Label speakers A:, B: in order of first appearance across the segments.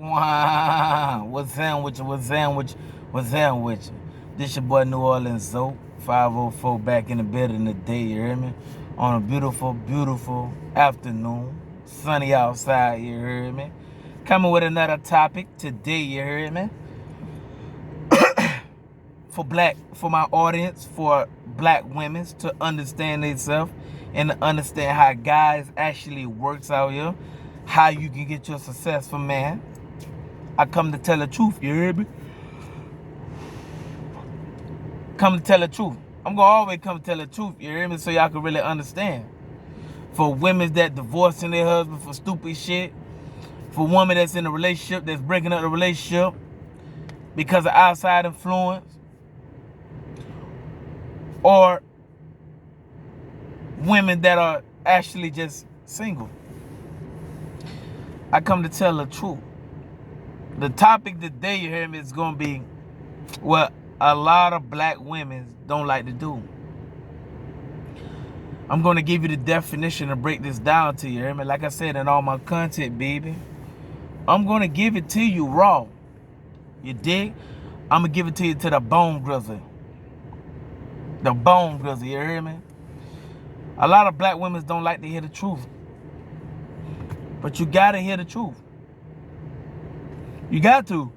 A: Wow. What's sandwich? What's sandwich? What's sandwich? This your boy New Orleans Zoe, 504 back in the building today, you hear me? On a beautiful, beautiful afternoon. Sunny outside, you hear me? Coming with another topic today, you hear me? For my audience, for black women to understand themselves and to understand how guys actually works out here, how you can get your successful man. I come to tell the truth, you hear me? Come to tell the truth. I'm gonna always come to tell the truth, you hear me? So y'all can really understand. For women that divorcing their husband for stupid shit, for women that's in a relationship that's breaking up the relationship because of outside influence, or women that are actually just single. I come to tell the truth. The topic today, you hear me, is going to be what a lot of black women don't like to do. I'm going to give you the definition and break this down to you, hear me? Like I said in all my content, baby, I'm going to give it to you raw. You dig? I'm going to give it to you to the bone grizzle. The bone grizzle, you hear me? A lot of black women don't like to hear the truth. But you got to hear the truth. You got to.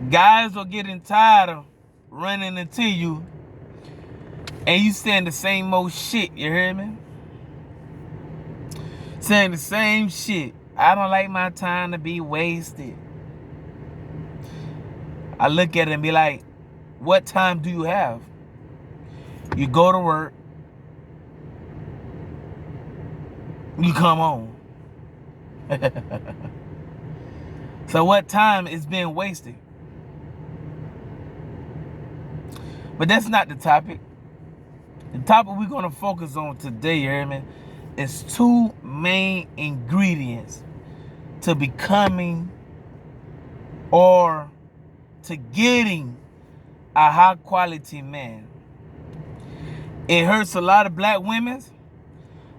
A: Guys are getting tired of running into you and you saying the same old shit, you hear me? Saying the same shit. I don't like my time to be wasted. I look at it and be like, what time do you have? You go to work. You come home. So what time is being wasted? But that's not the topic. The topic we're going to focus on today, you hear me, is two main ingredients to becoming or to getting a high quality man. It hurts a lot of black women.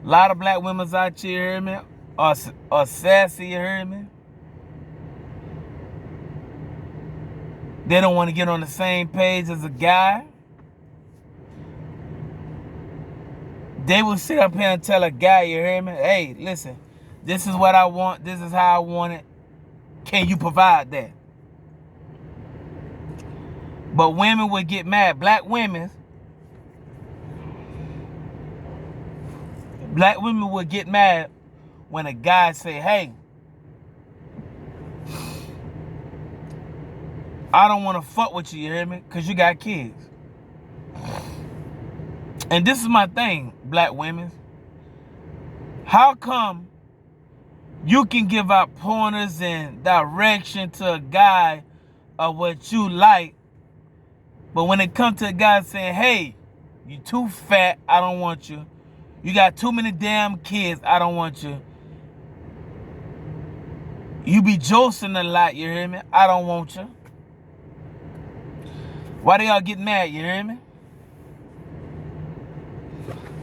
A: A lot of black women out here, you hear me, are sassy, you hear me? They don't want to get on the same page as a guy. They will sit up here and tell a guy, you hear me, hey, listen, this is what I want, this is how I want it. Can you provide that? But women would get mad. Black women would get mad when a guy say, hey, I don't want to fuck with you, you hear me? Because you got kids. And this is my thing, black women. How come you can give out pointers and direction to a guy of what you like, but when it comes to a guy saying, hey, you too fat, I don't want you. You got too many damn kids, I don't want you. You be josting a lot, you hear me? I don't want you. Why do y'all get mad, you hear me?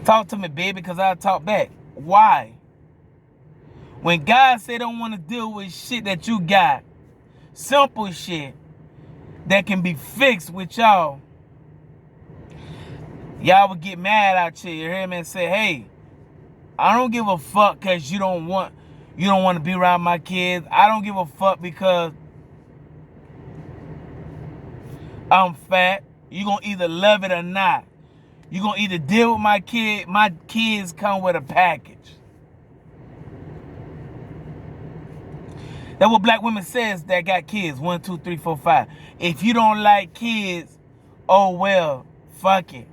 A: Talk to me, baby, because I'll talk back. Why? When guys say they don't want to deal with shit that you got, simple shit that can be fixed with y'all, y'all would get mad out here, you hear me, and say, hey, I don't give a fuck because you don't want to be around my kids. I don't give a fuck because I'm fat. You're going to either love it or not. You're going to either deal with my kid. My kids come with a package. That's what black women says that got kids. 1, 2, 3, 4, 5. If you don't like kids, oh well, fuck it.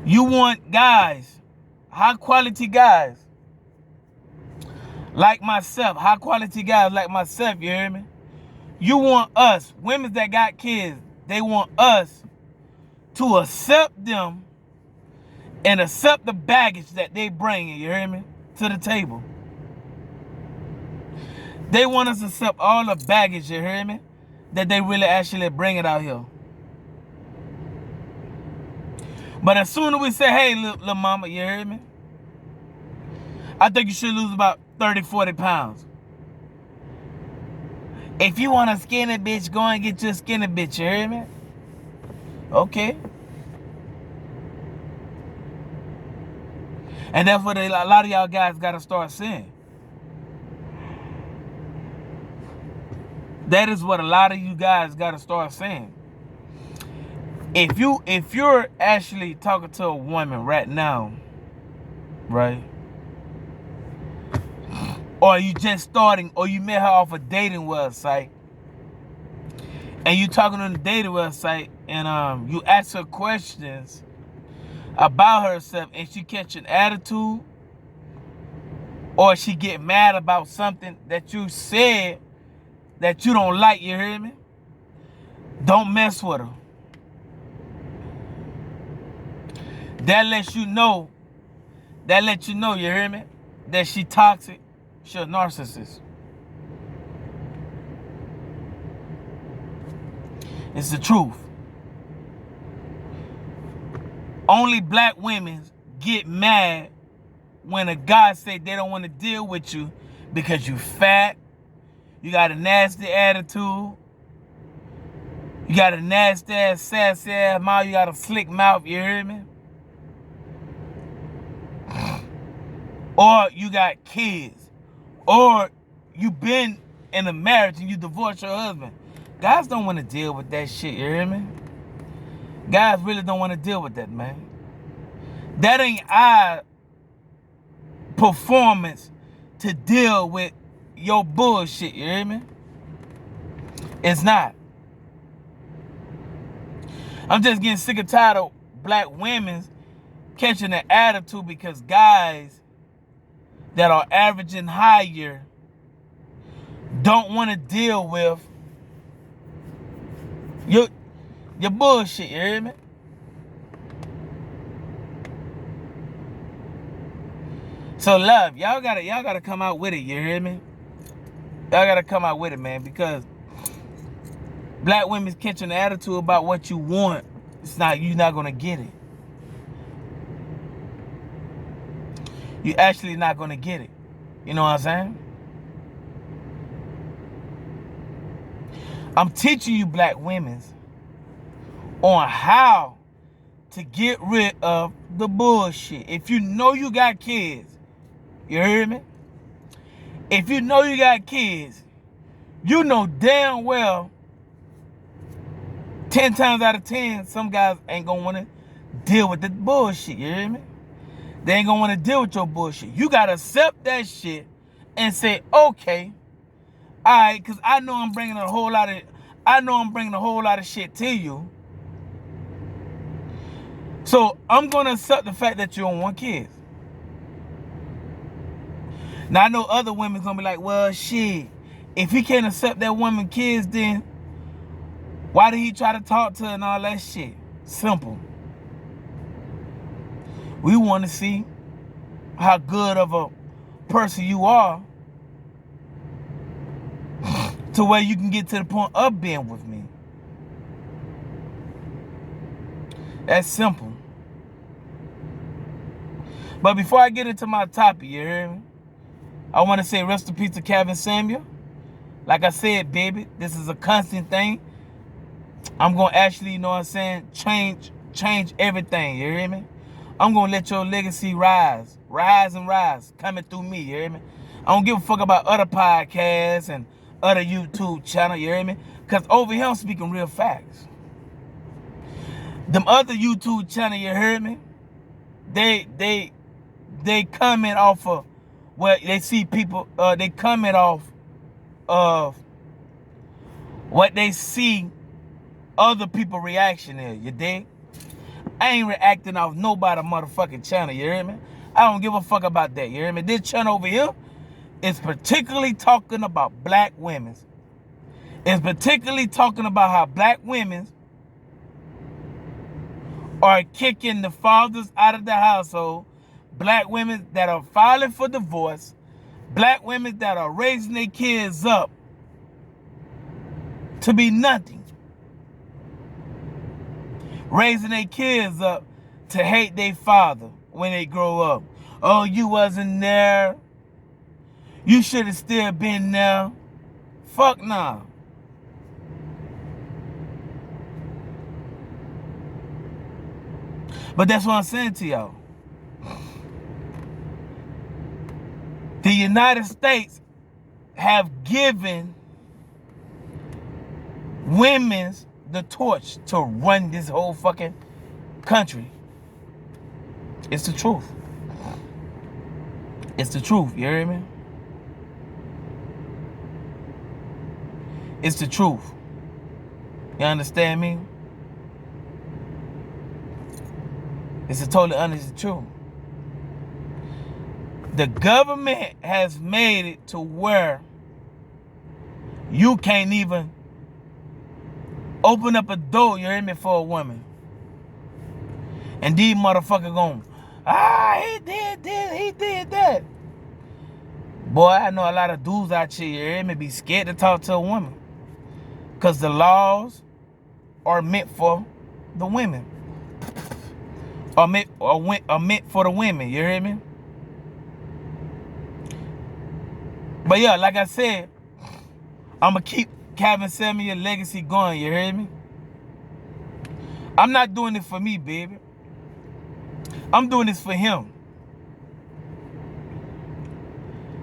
A: You want guys, high quality guys, like myself, high quality guys like myself, you hear me? You want us, women that got kids, they want us to accept them and accept the baggage that they bring, you hear me, to the table. They want us to accept all the baggage, you hear me, that they really actually bring it out here. But as soon as we say, hey, little mama, you hear me? I think you should lose about 30, 40 pounds. If you want a skinny bitch, go and get you a skinny bitch, you hear me? Okay. And that's what a lot of y'all guys got to start saying. That is what a lot of you guys got to start saying. If you're actually talking to a woman right now, right? Or you just starting, or you met her off a dating website, and you talking on the dating website, and you ask her questions about herself, and she catch an attitude, or she get mad about something that you said that you don't like, you hear me? Don't mess with her. That lets you know, you hear me? That she toxic, she a narcissist. It's the truth. Only black women get mad when a guy say they don't want to deal with you because you fat, you got a nasty attitude, you got a nasty ass, sassy ass mouth, you got a slick mouth, you hear me? Or you got kids, or you been in a marriage and you divorced your husband. Guys don't want to deal with that shit, you hear me? Guys really don't want to deal with that, man. That ain't our performance to deal with your bullshit, you hear me? It's not. I'm just getting sick and tired of black women catching an attitude because guys that are averaging higher don't want to deal with your bullshit, you hear me? So love, y'all gotta come out with it, you hear me? Y'all gotta come out with it, man, because black women's catching an attitude about what you want. You're not gonna get it. You actually not gonna get it. You know what I'm saying? I'm teaching you black women on how to get rid of the bullshit. If you know you got kids, you hear me? If you know you got kids, you know damn well 10 times out of 10, some guys ain't gonna wanna deal with the bullshit, you hear me? They ain't gonna wanna deal with your bullshit. You gotta accept that shit and say, okay, all right, because I know I'm bringing a whole lot of shit to you. So I'm gonna accept the fact that you don't want kids. Now I know other women's gonna be like, well, shit, if he can't accept that woman kids, then why did he try to talk to her and all that shit? Simple. We want to see how good of a person you are to where you can get to the point of being with me. That's simple. But before I get into my topic, you hear me? I want to say rest in peace to Kevin Samuel. Like I said, baby, this is a constant thing. I'm going to actually, you know what I'm saying, change everything, you hear me? I'm going to let your legacy rise and rise, coming through me, you hear me? I don't give a fuck about other podcasts and other YouTube channels, you hear me? Because over here, I'm speaking real facts. Them other YouTube channels, you heard me? They comment off of, well, they see people, they comment off of what they see other people reaction is, you dig? I ain't reacting off nobody motherfucking channel, you hear me? I don't give a fuck about that, you hear me? This channel over here is particularly talking about black women. It's particularly talking about how black women are kicking the fathers out of the household, black women that are filing for divorce, black women that are raising their kids up to be nothing. Raising their kids up to hate their father when they grow up. Oh, you wasn't there. You should have still been there. Fuck nah. But that's what I'm saying to y'all. The United States have given women the torch to run this whole fucking country. It's the truth. It's the truth, you hear me? It's the truth. You understand me? It's a totally honest truth. The government has made it to where you can't even open up a door, you hear me, for a woman. And these motherfuckers going, he did this, he did that. Boy, I know a lot of dudes out here, you hear me, be scared to talk to a woman. Because the laws are meant for the women. Are meant for the women, you hear me? But yeah, like I said, I'm going to keep Calvin Samuel legacy going, you hear me? I'm not doing it for me, baby. I'm doing this for him.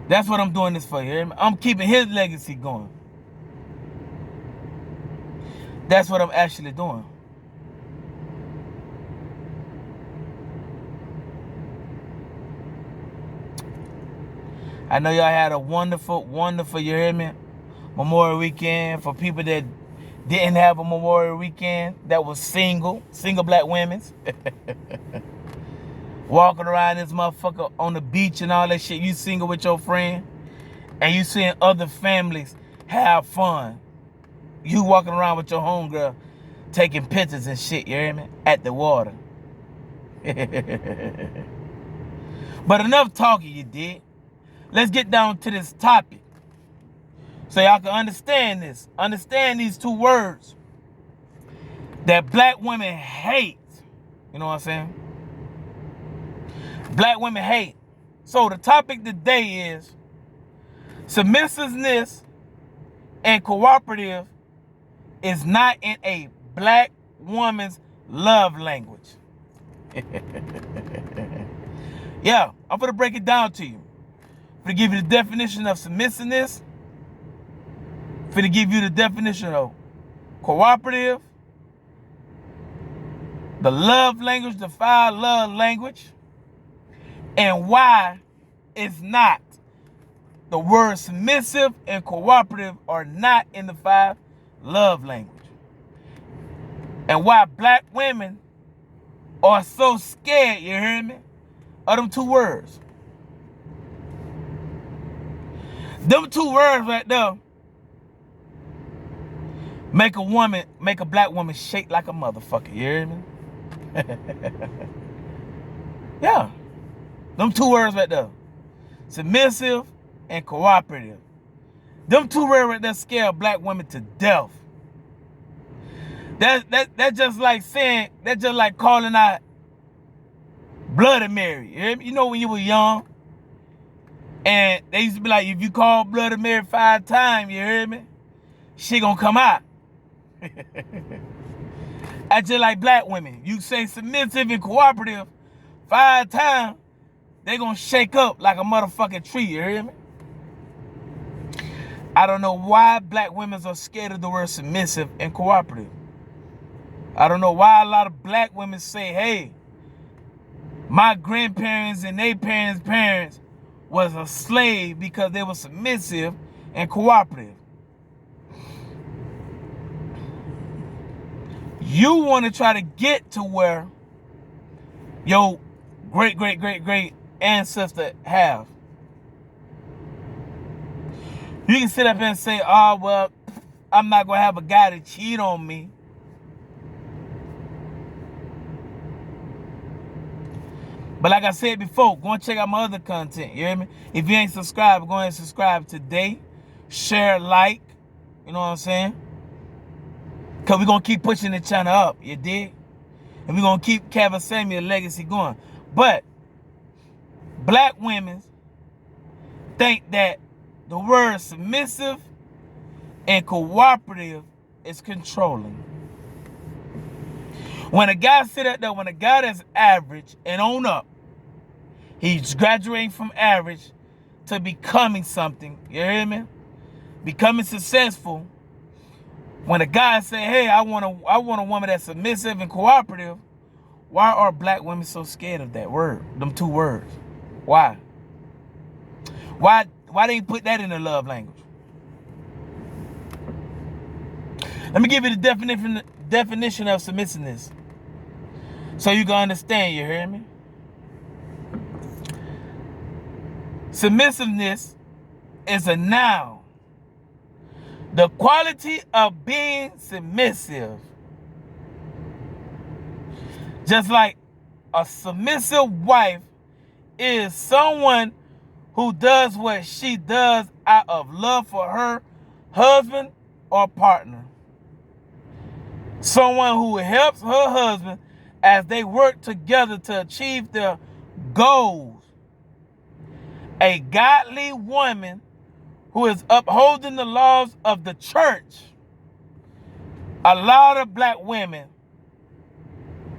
A: That's what I'm doing this for, you hear me? I'm keeping his legacy going. That's what I'm actually doing. I know y'all had a wonderful, you hear me, Memorial Weekend. For people that didn't have a Memorial Weekend, that was single black women. Walking around this motherfucker on the beach and all that shit. You single with your friend, and you seeing other families have fun. You walking around with your homegirl, taking pictures and shit, you hear me, at the water. But enough talking, you did. Let's get down to this topic so y'all can understand this. Understand these two words that black women hate. You know what I'm saying? Black women hate. So the topic today is submissiveness and cooperative is not in a black woman's love language. Yeah, I'm going to break it down to you. I'm going to give you the definition of submissiveness. I'm going to give you the definition of cooperative. The love language, the 5 love language. And why it's not. The words submissive and cooperative are not in the 5 love language. And why black women are so scared, you hear me, of them 2 words. Them 2 words right there make a black woman shake like a motherfucker, you hear me? Yeah. Them 2 words right there. Submissive and cooperative. Them 2 words right there scare black women to death. That's just like saying, that's just like calling out Bloody Mary. You hear me? You know when you were young, and they used to be like, if you call Bloody Mary 5 times, you hear me, she gonna come out. That's just like black women. You say submissive and cooperative 5 times, they gonna shake up like a motherfucking tree, you hear me? I don't know why black women are scared of the word submissive and cooperative. I don't know why a lot of black women say, hey, my grandparents and their parents was a slave because they were submissive and cooperative. You want to try to get to where your great ancestor have. You can sit up and say, oh, well, I'm not going to have a guy to cheat on me. But like I said before, go and check out my other content, you hear me? If you ain't subscribed, go ahead and subscribe today. Share, like, you know what I'm saying? Because we're going to keep pushing the channel up, you dig? And we're going to keep Calvin Samuel legacy going. But black women think that the word submissive and cooperative is controlling. When a guy sit up there, when a guy that's average and on up, he's graduating from average to becoming something, you hear me? Becoming successful. When a guy say, hey, I want a woman that's submissive and cooperative, why are black women so scared of that word, them two words? Why? Why they put that in the love language? Let me give you the definition of submissiveness so you can understand, you hear me? Submissiveness is a noun. The quality of being submissive. Just like a submissive wife is someone who does what she does out of love for her husband or partner. Someone who helps her husband as they work together to achieve their goals. A godly woman who is upholding the laws of the church. A lot of black women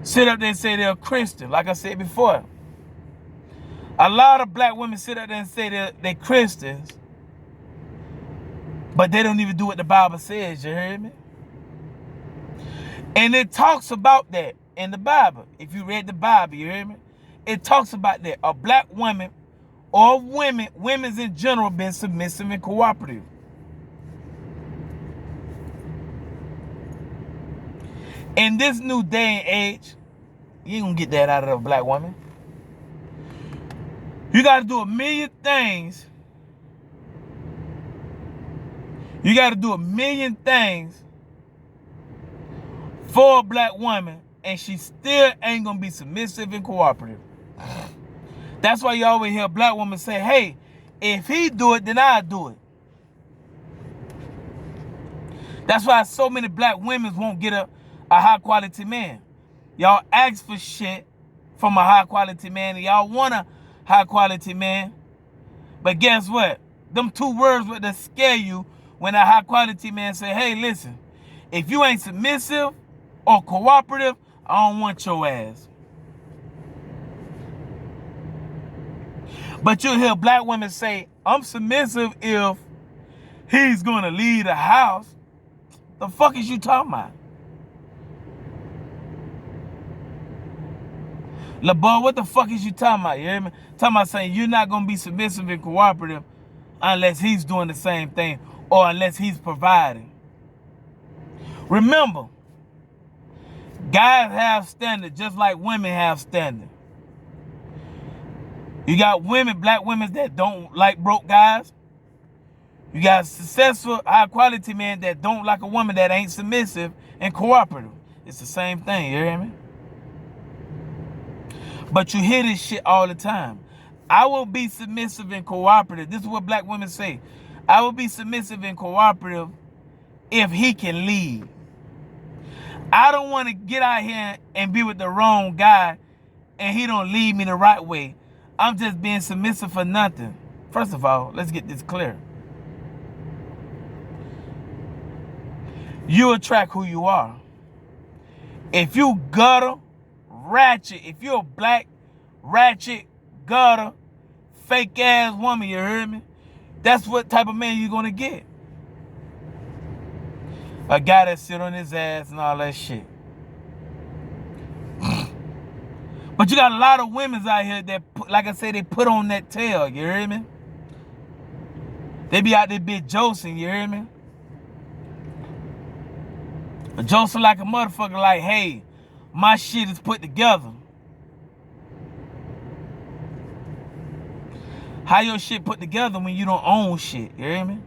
A: sit up there and say they're Christian, like I said before. A lot of black women sit up there and say they're Christians, but they don't even do what the Bible says, you hear me? And it talks about that in the Bible. If you read the Bible, you hear me? It talks about that. A black woman or women's in general being submissive and cooperative. In this new day and age, you ain't gonna get that out of a black woman. You gotta do a million things. You gotta do a million things for a black woman, and she still ain't gonna be submissive and cooperative. That's why you always hear a black woman say, hey, if he do it, then I'll do it. That's why so many black women won't get a high quality man. Y'all ask for shit from a high quality man, and y'all want a high quality man. But guess what? Them two words that scare you when a high quality man say, hey, listen, if you ain't submissive or cooperative, I don't want your ass. But you'll hear black women say, I'm submissive if he's gonna leave the house. The fuck is you talking about? LeBron, what the fuck is you talking about? You hear me? Talking about saying you're not gonna be submissive and cooperative unless he's doing the same thing or unless he's providing. Remember, guys have standards just like women have standards. You got women, black women that don't like broke guys. You got successful, high quality men that don't like a woman that ain't submissive and cooperative. It's the same thing, you hear me? But you hear this shit all the time. I will be submissive and cooperative. This is what black women say. I will be submissive and cooperative if he can lead. I don't want to get out here and be with the wrong guy and he don't lead me the right way. I'm just being submissive for nothing. First of all, let's get this clear. You attract who you are. If you gutter, ratchet, if you're a black, ratchet, gutter, fake ass woman, you heard me? That's what type of man you're gonna get. A guy that sit on his ass and all that shit. But you got a lot of women out here that, like I said, they put on that tail, you hear me? They be out there bitch josing, you hear me? Josing like a motherfucker, like, hey, my shit is put together. How your shit put together when you don't own shit, you hear me?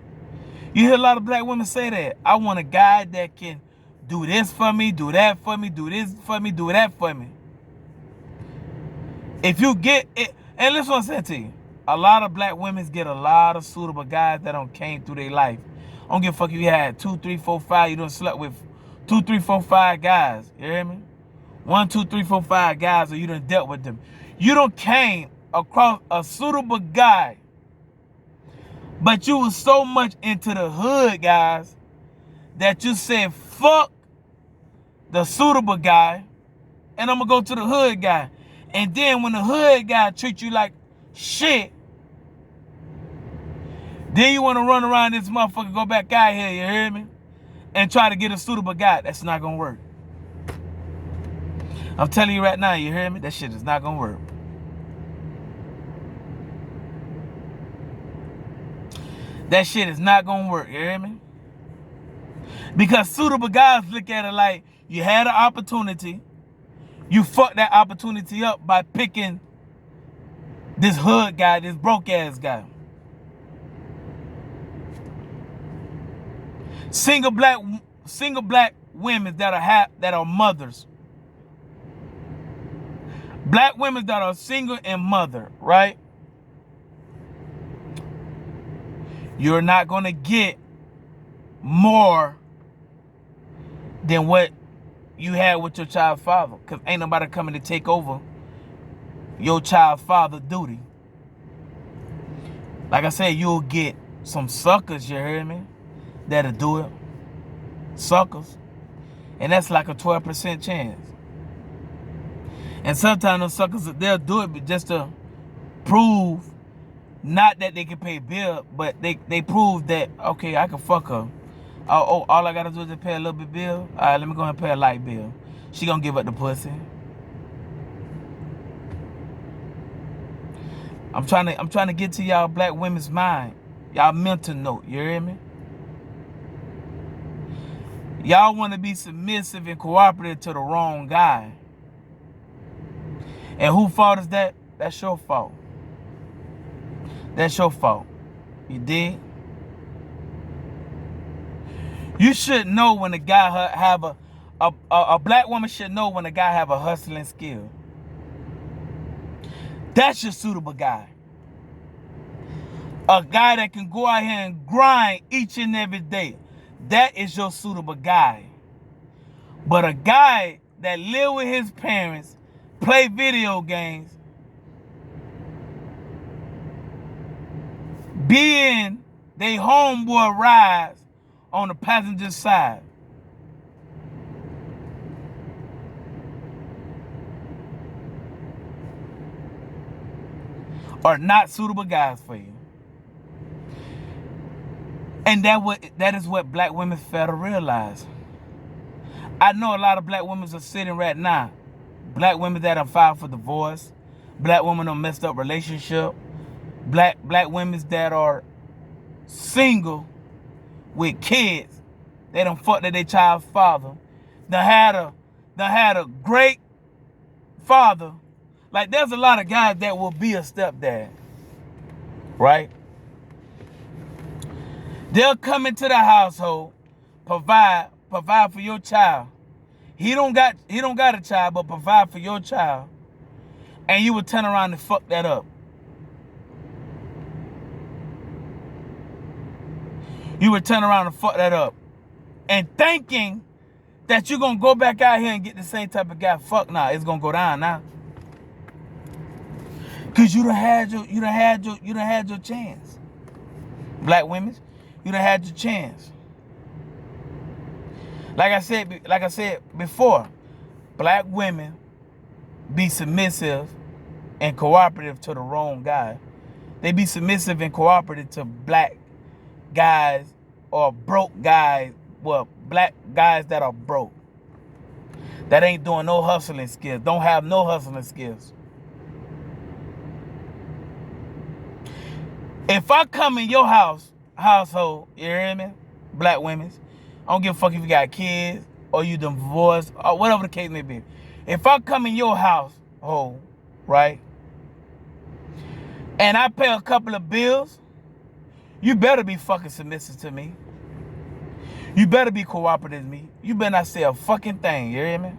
A: You hear a lot of black women say that. I want a guy that can do this for me, do that for me, do this for me, do that for me. If you get it, and listen what I'm saying to you. A lot of black women get a lot of suitable guys that don't came through their life. I don't give a fuck if you had 2, 3, 4, 5, you done slept with 2, 3, 4, 5 guys. You hear me? 1, 2, 3, 4, 5 guys, or you done dealt with them. You don't came across a suitable guy, but you was so much into the hood, guys, that you said, fuck the suitable guy, and I'm going to go to the hood guy. And then when the hood guy treats you like shit, then you want to run around this motherfucker, go back out here, you hear me? And try to get a suitable guy. That's not going to work. I'm telling you right now, you hear me? That shit is not going to work. That shit is not going to work, you hear me? Because suitable guys look at it like you had an opportunity. You fucked that opportunity up by picking this hood guy, this broke ass guy. Single black women that are mothers. Black women that are single and mother, right? You're not going to get more than what you had with your child's father, because ain't nobody coming to take over your child's father duty. Like I said, you'll get some suckers, you hear me, that'll do it. Suckers. And that's like a 12% chance. And sometimes those suckers, they'll do it just to prove, not that they can pay bill, but they prove that, okay, I can fuck her. Oh, all I gotta do is just pay a little bit bill. All right, let me go ahead and pay a light bill. She gonna give up the pussy. I'm trying to get to y'all black women's mind, y'all mental note. You hear me? Y'all want to be submissive and cooperative to the wrong guy. And whose fault is that? That's your fault. That's your fault. You dig? You should know when a guy have a black woman should know when a guy have a hustling skill. That's your suitable guy. A guy that can go out here and grind each and every day. That is your suitable guy. But a guy that live with his parents, play video games, be in they homeboy rides on the passenger side. Are not suitable guys for you. And that is what black women fail to realize. I know a lot of black women are sitting right now. Black women that have filed for divorce. Black women on messed up relationship. Black women that are single with kids. They done fucked their child's father. They had a great father. Like, there's a lot of guys that will be a stepdad. Right? They'll come into the household, provide for your child. He don't got a child, but provide for your child. And you would turn around and fuck that up. You would turn around and fuck that up. And thinking that you're gonna go back out here and get the same type of guy. Fuck nah, it's gonna go down now. Cause you done had your chance. Black women, you done had your chance. Like I said before, black women be submissive and cooperative to the wrong guy. They be submissive and cooperative to black guys or broke guys. Well, black guys that are broke. That ain't doing no hustling skills. Don't have no hustling skills. If I come in your household, you hear me? Black women, I don't give a fuck if you got kids or you divorced or whatever the case may be. If I come in your household, right, and I pay a couple of bills, you better be fucking submissive to me. You better be cooperative with me. You better not say a fucking thing, you hear me?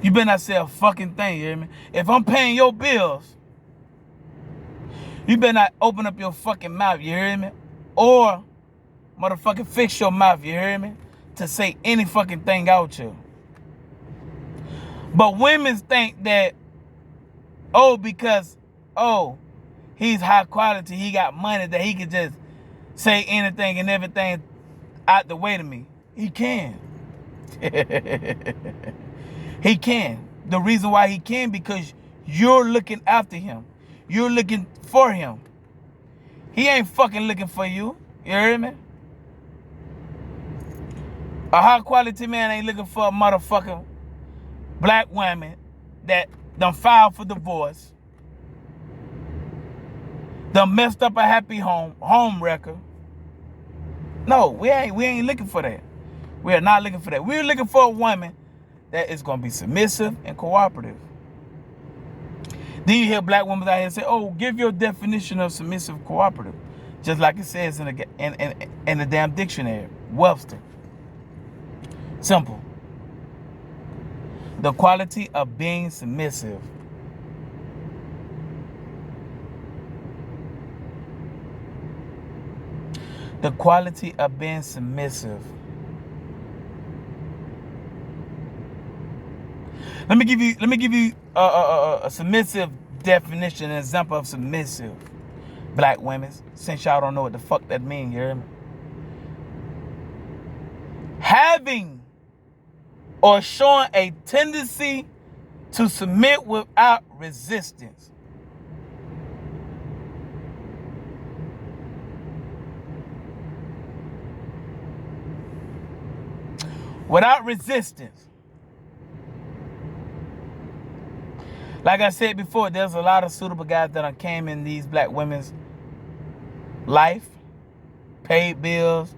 A: You better not say a fucking thing, you hear me? If I'm paying your bills, you better not open up your fucking mouth, you hear me? Or motherfucking fix your mouth, you hear me? To say any fucking thing out you. But women think that, oh, because, oh, he's high quality, he got money, that he can just say anything and everything out the way to me. He can. He can. The reason why he can, because you're looking after him. You're looking for him. He ain't fucking looking for you. You hear me? A high quality man ain't looking for a motherfucking black woman that done filed for divorce, done messed up a happy home wrecker. No, we ain't looking for that. We are not looking for that. We're looking for a woman that is gonna be submissive and cooperative. Then you hear black women out here say, "Oh, give your definition of submissive, cooperative," just like it says in the damn dictionary, Webster. Simple. The quality of being submissive. The quality of being submissive. Let me give you a submissive definition, an example of submissive, black women, since y'all don't know what the fuck that means, you hear me? Having or showing a tendency to submit without resistance. Without resistance. Like I said before, there's a lot of suitable guys that came in these black women's life, paid bills,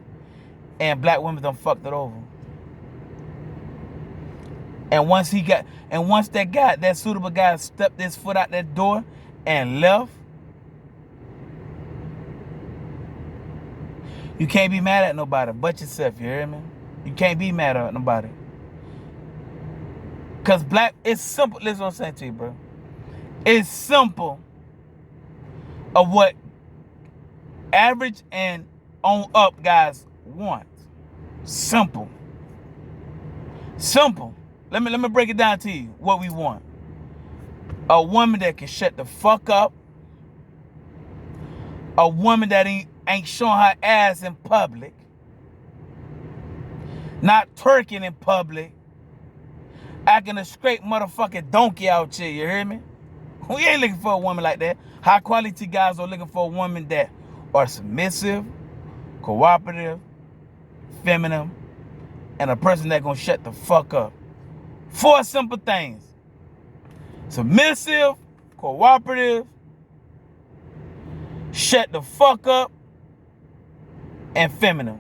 A: and black women done fucked it over. And once that suitable guy stepped his foot out that door and left, you can't be mad at nobody but yourself, you hear me? You can't be mad at nobody. Because it's simple. Listen what I'm saying to you, bro. It's simple of what average and on up guys want. Simple. Simple. Let me break it down to you what we want. A woman that can shut the fuck up. A woman that ain't showing her ass in public. Not twerking in public. Acting a straight motherfucking donkey out here, you hear me? We ain't looking for a woman like that. High quality guys are looking for a woman that are submissive, cooperative, feminine, and a person that gonna shut the fuck up. 4 simple things. Submissive, cooperative, shut the fuck up, and feminine.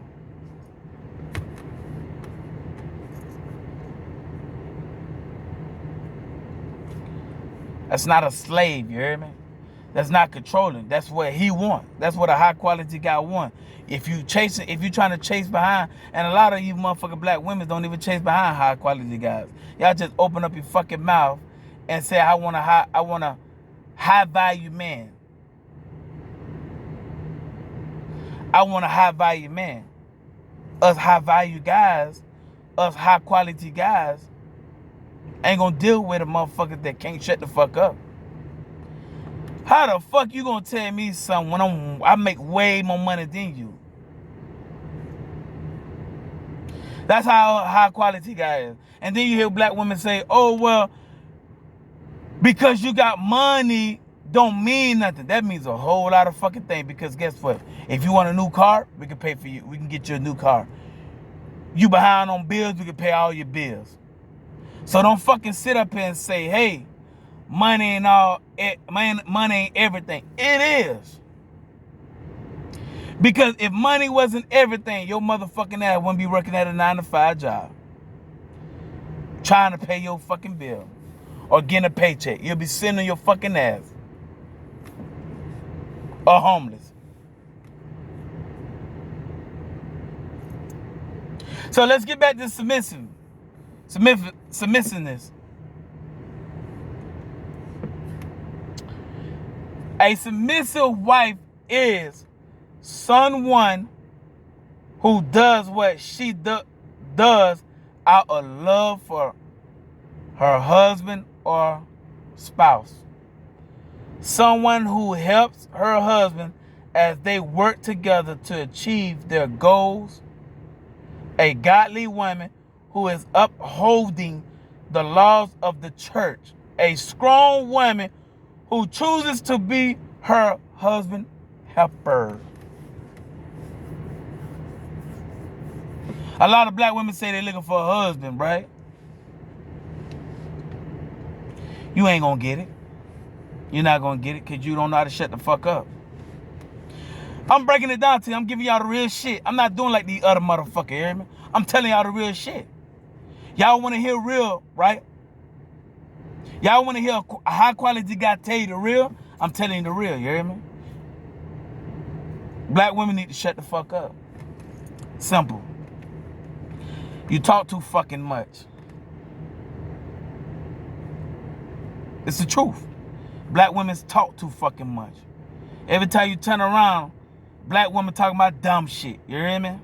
A: That's not a slave, you hear me? That's not controlling. That's what he wants. That's what a high quality guy wants. If you trying to chase behind, and a lot of you motherfucking black women don't even chase behind high quality guys. Y'all just open up your fucking mouth and say, I want a high value man. I want a high value man. Us high value guys, us high quality guys, ain't gonna deal with a motherfucker that can't shut the fuck up. How the fuck you gonna tell me something when I make way more money than you? That's how high quality guy is. And then you hear black women say, oh, well, because you got money don't mean nothing. That means a whole lot of fucking thing. Because guess what? If you want a new car, we can pay for you. We can get you a new car. You behind on bills, we can pay all your bills. So don't fucking sit up here and say, hey, money ain't everything. It is. Because if money wasn't everything, your motherfucking ass wouldn't be working at a 9-to-5 job. Trying to pay your fucking bill. Or getting a paycheck. You'll be sitting on your fucking ass. Or homeless. So let's get back to submissiveness. A submissive wife is someone who does what she does out of love for her husband or spouse. Someone who helps her husband as they work together to achieve their goals. A godly woman who is upholding the laws of the church. A strong woman who chooses to be her husband helper. A lot of black women say they're looking for a husband, right? You ain't gonna get it. You're not gonna get it because you don't know how to shut the fuck up. I'm breaking it down to you. I'm giving y'all the real shit. I'm not doing like the other motherfucker, you hear me? I'm telling y'all the real shit. Y'all want to hear real, right? Y'all want to hear a high quality guy tell you the real? I'm telling you the real, you hear me? Black women need to shut the fuck up. Simple. You talk too fucking much. It's the truth. Black women talk too fucking much. Every time you turn around, black women talking about dumb shit. You hear me?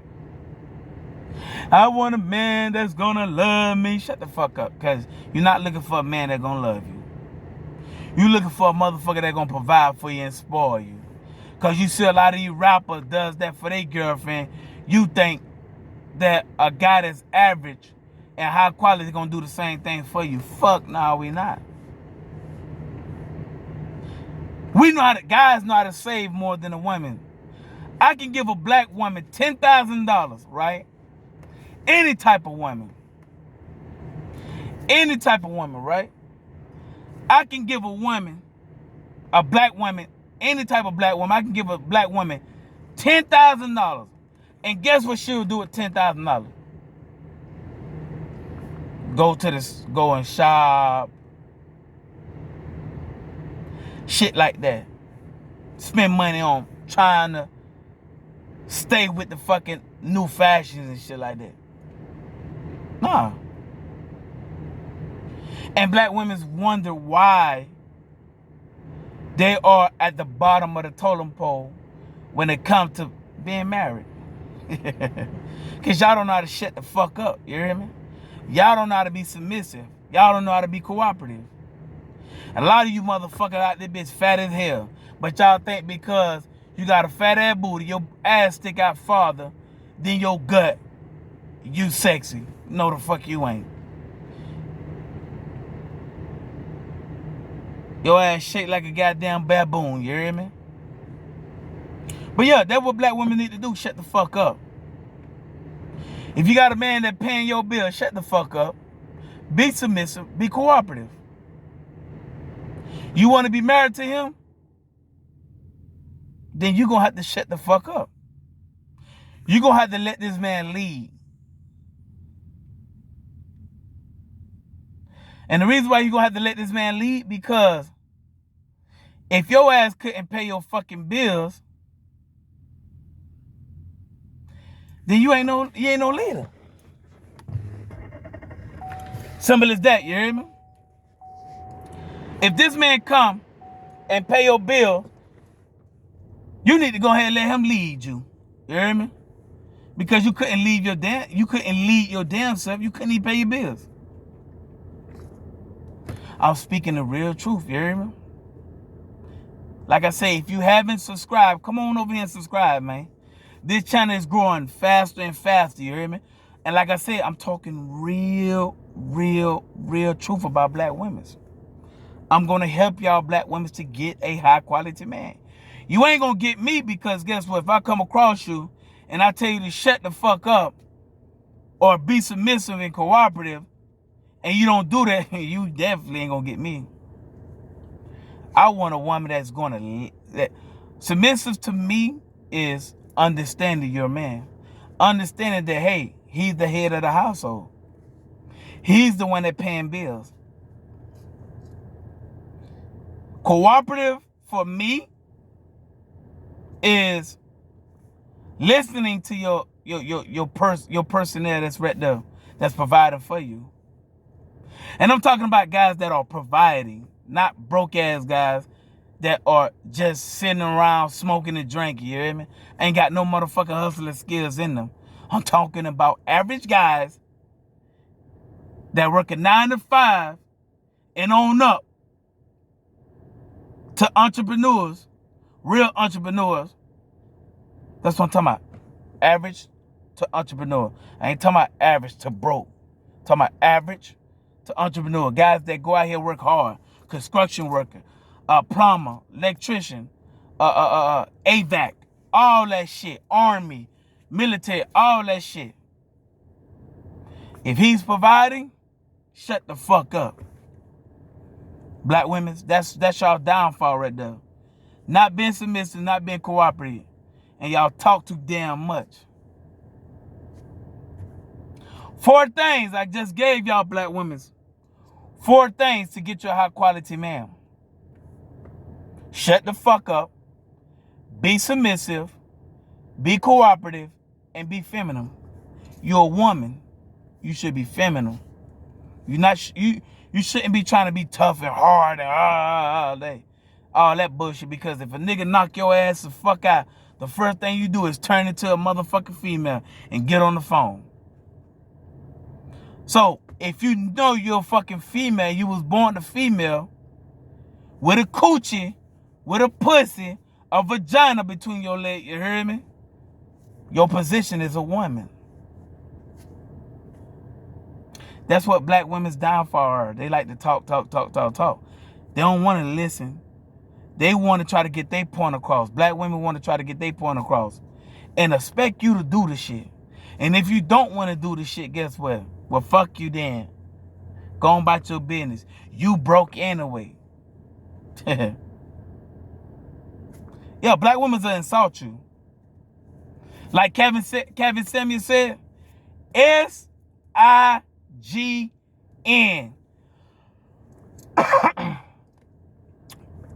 A: I want a man that's gonna love me. Shut the fuck up. Because you're not looking for a man that's gonna love you. You're looking for a motherfucker that's gonna provide for you and spoil you. Because you see a lot of you rappers does that for their girlfriend. You think that a guy that's average and high quality is gonna do the same thing for you. Fuck, no, we not. We know how to, guys know how to save more than a woman. I can give a black woman $10,000, right? Any type of woman. Any type of woman, right? I can give a woman, a black woman, any type of black woman, I can give a black woman $10,000. And guess what she'll do with $10,000? Go and shop. Shit like that. Spend money on trying to stay with the fucking new fashions and shit like that. Nah. And black women wonder why they are at the bottom of the totem pole when it comes to being married. Because y'all don't know how to shut the fuck up. You hear me? Y'all don't know how to be submissive. Y'all don't know how to be cooperative. A lot of you motherfuckers out there bitch fat as hell. But y'all think because you got a fat ass booty, your ass stick out farther than your gut, you sexy. No, the fuck you ain't. Your ass shaped like a goddamn baboon, you hear me? But yeah, that's what black women need to do. Shut the fuck up. If you got a man that paying your bill, shut the fuck up. Be submissive. Be cooperative. You want to be married to him? Then you're going to have to shut the fuck up. You're going to have to let this man lead. And the reason why you're going to have to let this man lead, because if your ass couldn't pay your fucking bills, then you ain't no leader. Simple as that, you hear me? If this man come and pay your bill, you need to go ahead and let him lead you. You hear me? Because you couldn't lead your damn self. You couldn't even pay your bills. I'm speaking the real truth, you hear me? Like I say, if you haven't subscribed, come on over here and subscribe, man. This channel is growing faster and faster, you hear me? And like I said, I'm talking real truth about black women. I'm going to help y'all black women to get a high quality man. You ain't going to get me because guess what? If I come across you and I tell you to shut the fuck up or be submissive and cooperative and you don't do that, you definitely ain't going to get me. I want a woman that's going to... Submissive to me is understanding your man. Understanding that, hey, he's the head of the household. He's the one that paying bills. Cooperative for me is listening to your personnel that's right there, that's providing for you. And I'm talking about guys that are providing, not broke ass guys that are just sitting around smoking and drinking, you hear me? Ain't got no motherfucking hustling skills in them. I'm talking about average guys that work a 9 to 5 and on up to entrepreneurs, real entrepreneurs. That's what I'm talking about. Average to entrepreneur. I ain't talking about average to broke. I'm talking about average to entrepreneur. Guys that go out here work hard. Construction worker, plumber, electrician, AVAC, all that shit. Army, military, all that shit. If he's providing, shut the fuck up. Black women, that's y'all downfall right there. Not being submissive, not being cooperative. And y'all talk too damn much. 4 things I just gave y'all black women. 4 things to get you a high quality man. Shut the fuck up. Be submissive. Be cooperative. And be feminine. You're a woman. You should be feminine. You shouldn't be trying to be tough and hard and all that bullshit, because if a nigga knock your ass the fuck out, the first thing you do is turn into a motherfucking female and get on the phone. So, if you know you're a fucking female, you was born a female with a coochie, with a pussy, a vagina between your legs, you hear me? Your position is a woman. That's what black women's downfall are. They like to talk. They don't want to listen. They want to try to get their point across. Black women want to try to get their point across and expect you to do the shit. And if you don't want to do the shit, guess what? Well, fuck you then. Go on about your business. You broke anyway. Yeah, black women will insult you. Like Kevin Samuel said, S-I-G-N.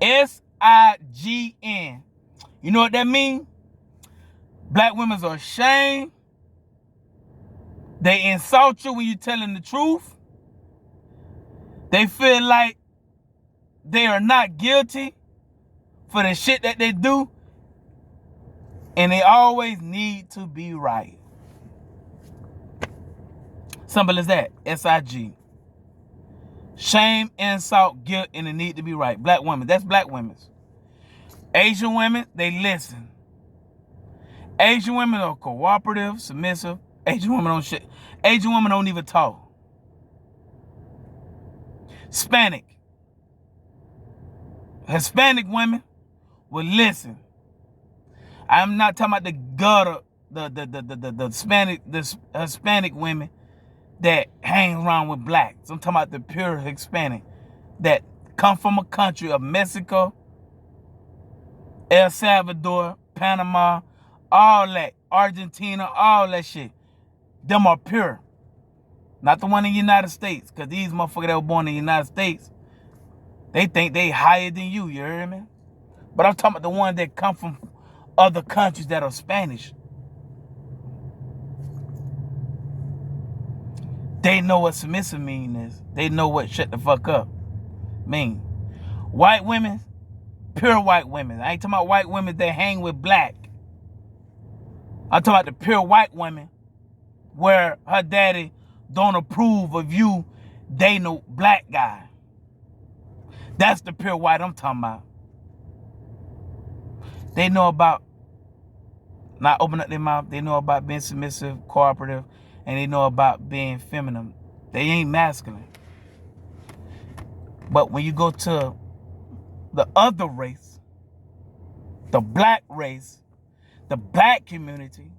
A: S-I-G-N. You know what that means? Black women are ashamed. They insult you when you're telling the truth. They feel like they are not guilty for the shit that they do. And they always need to be right. Simple as that. S-I-G. Shame, insult, guilt, and the need to be right. Black women. That's black women. Asian women, they listen. Asian women are cooperative, submissive. Asian women don't shit. Asian women don't even talk. Hispanic women will listen. I'm not talking about the gutter, the Hispanic women that hang around with blacks. I'm talking about the pure Hispanic that come from a country of Mexico, El Salvador, Panama, all that, Argentina, all that shit. Them are pure. Not the one in the United States, because these motherfuckers that were born in the United States, they think they higher than you hear me? But I'm talking about the ones that come from other countries that are Spanish. They know what submissive mean is. They know what shut the fuck up mean. White women, pure white women. I ain't talking about white women that hang with black. I'm talking about the pure white women where her daddy don't approve of you dating a black guy. That's the pure white I'm talking about. They know about not opening up their mouth. They know about being submissive, cooperative, and they know about being feminine. They ain't masculine. But when you go to the other race, the black race, the black community,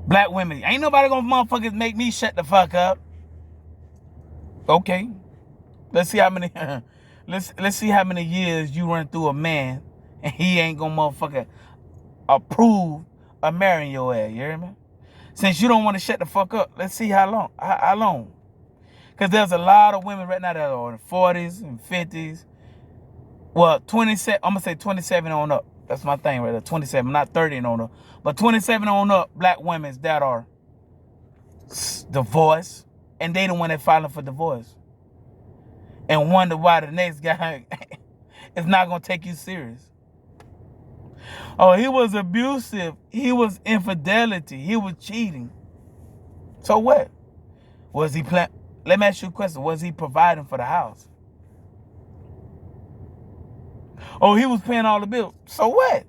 A: black women, ain't nobody gonna motherfuckers make me shut the fuck up. Okay. Let's see how many let's see how many years you run through a man and he ain't gonna motherfucker approve of marrying your ass, you hear me? Since you don't want to shut the fuck up, let's see how long. How long? Because there's a lot of women right now that are in the 40s and 50s. Well, 27, I'm going to say 27 on up. That's my thing right there, 27, not 30 and on up. But 27 on up, black women that are divorced, and they the one that filing for divorce. And wonder why the next guy is not going to take you serious. Oh, he was abusive. He was infidelity. He was cheating. So what? Was he let me ask you a question. Was he providing for the house? Oh, he was paying all the bills. So what?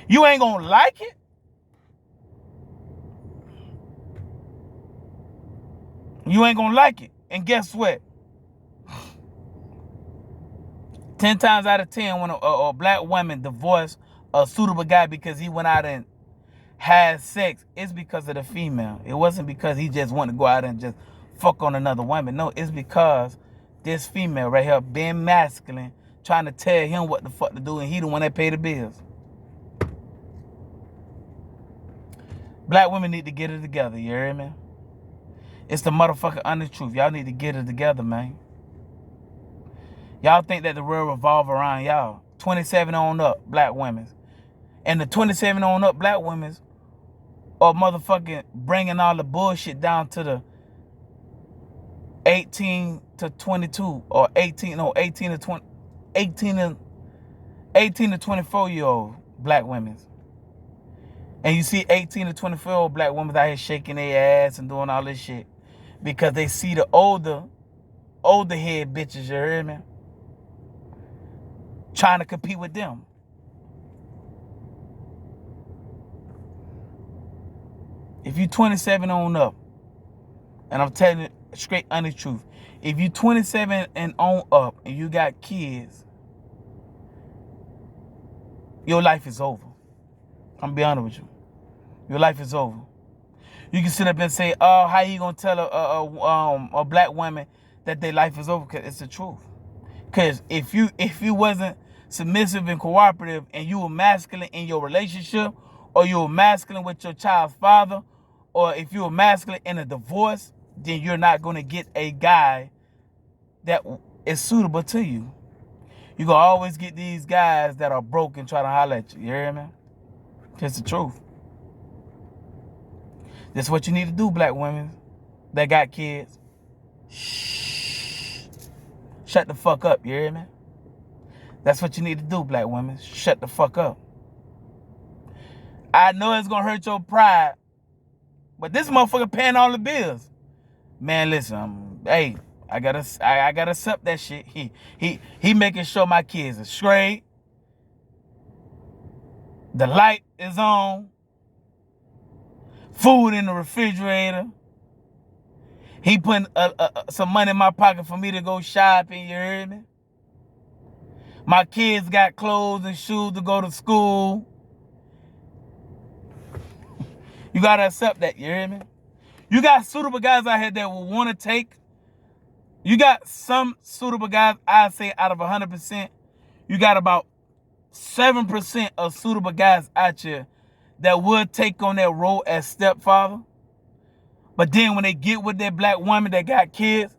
A: You ain't gonna like it? You ain't gonna like it. And guess what? 10 times out of 10, when a black woman divorced a suitable guy because he went out and had sex, it's because of the female. It wasn't because he just wanted to go out and just fuck on another woman. No, it's because this female right here being masculine, trying to tell him what the fuck to do, and he the one that pay the bills. Black women need to get it together, you hear me? It's the motherfucking honest truth. Y'all need to get it together, man. Y'all think that the world revolve around y'all. 27 on up, black women. And the 27 on up black women are motherfucking bringing all the bullshit down to the 18 to 22 or 18 to 20, 18 to 24-year-old black women. And you see 18 to 24-year-old black women out here shaking their ass and doing all this shit because they see the older head bitches, you hear me? Trying to compete with them. If you 27 on up, and I'm telling you straight honest truth, if you 27 and on up and you got kids, your life is over. I'm gonna be honest with you. Your life is over. You can sit up and say, oh, how you gonna tell a black woman that their life is over? Because it's the truth. Because if you wasn't submissive and cooperative and you were masculine in your relationship, or you were masculine with your child's father, or if you were masculine in a divorce, then you're not going to get a guy that is suitable to you. You're going to always get these guys that are broke and try to holler at you. You hear me? It's the truth. That's what you need to do, black women that got kids. Shh. Shut the fuck up, you hear me? That's what you need to do, black women. Shut the fuck up. I know it's gonna hurt your pride, but this motherfucker paying all the bills. Man, listen, hey, I gotta accept that shit. He making sure my kids are straight. The light is on. Food in the refrigerator. He putting some money in my pocket for me to go shopping, you heard me? My kids got clothes and shoes to go to school. You gotta accept that, you hear me? You got suitable guys out here that will want to take. You got some suitable guys, I'd say out of 100%, you got about 7% of suitable guys out here that would take on that role as stepfather. But then when they get with that black woman that got kids,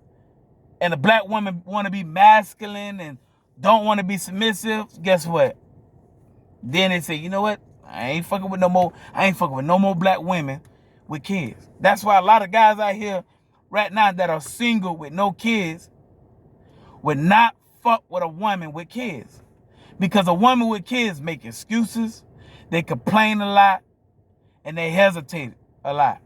A: and the black woman want to be masculine and don't want to be submissive, guess what? Then they say, you know what? I ain't fucking with no more black women with kids. That's why a lot of guys out here right now that are single with no kids would not fuck with a woman with kids. Because a woman with kids make excuses, they complain a lot, and they hesitate a lot.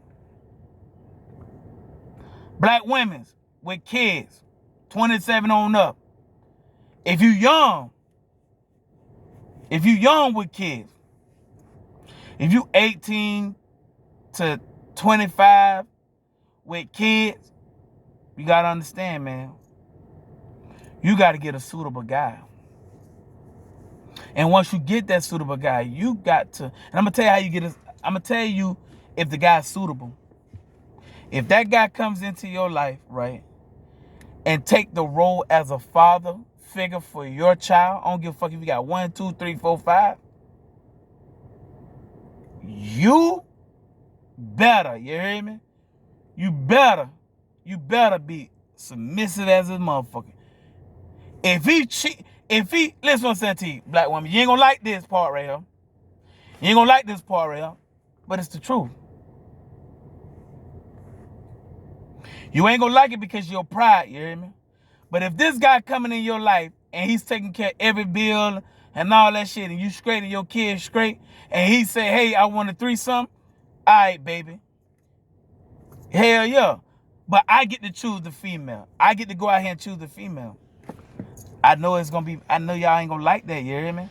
A: Black women with kids, 27 on up. If you young with kids, if you 18 to 25 with kids, you gotta understand, man. You gotta get a suitable guy. And once you get that suitable guy, you got to, and I'm gonna tell you how you get it. I'm gonna tell you if the guy's suitable. If that guy comes into your life, right, and take the role as a father figure for your child, I don't give a fuck if you got 1, 2, 3, 4, 5. You better, you hear me? You better be submissive as a motherfucker. If he, listen what I'm saying to you, black woman, you ain't gonna like this part right here. You ain't gonna like this part right here, but it's the truth. You ain't gonna like it because of your pride, you hear me? But if this guy coming in your life and he's taking care of every bill and all that shit, and you straight and your kids straight, and he say, hey, I want a threesome, all right, baby. Hell yeah. But I get to choose the female. I get to go out here and choose the female. I know it's gonna be, I know y'all ain't gonna like that, you hear me?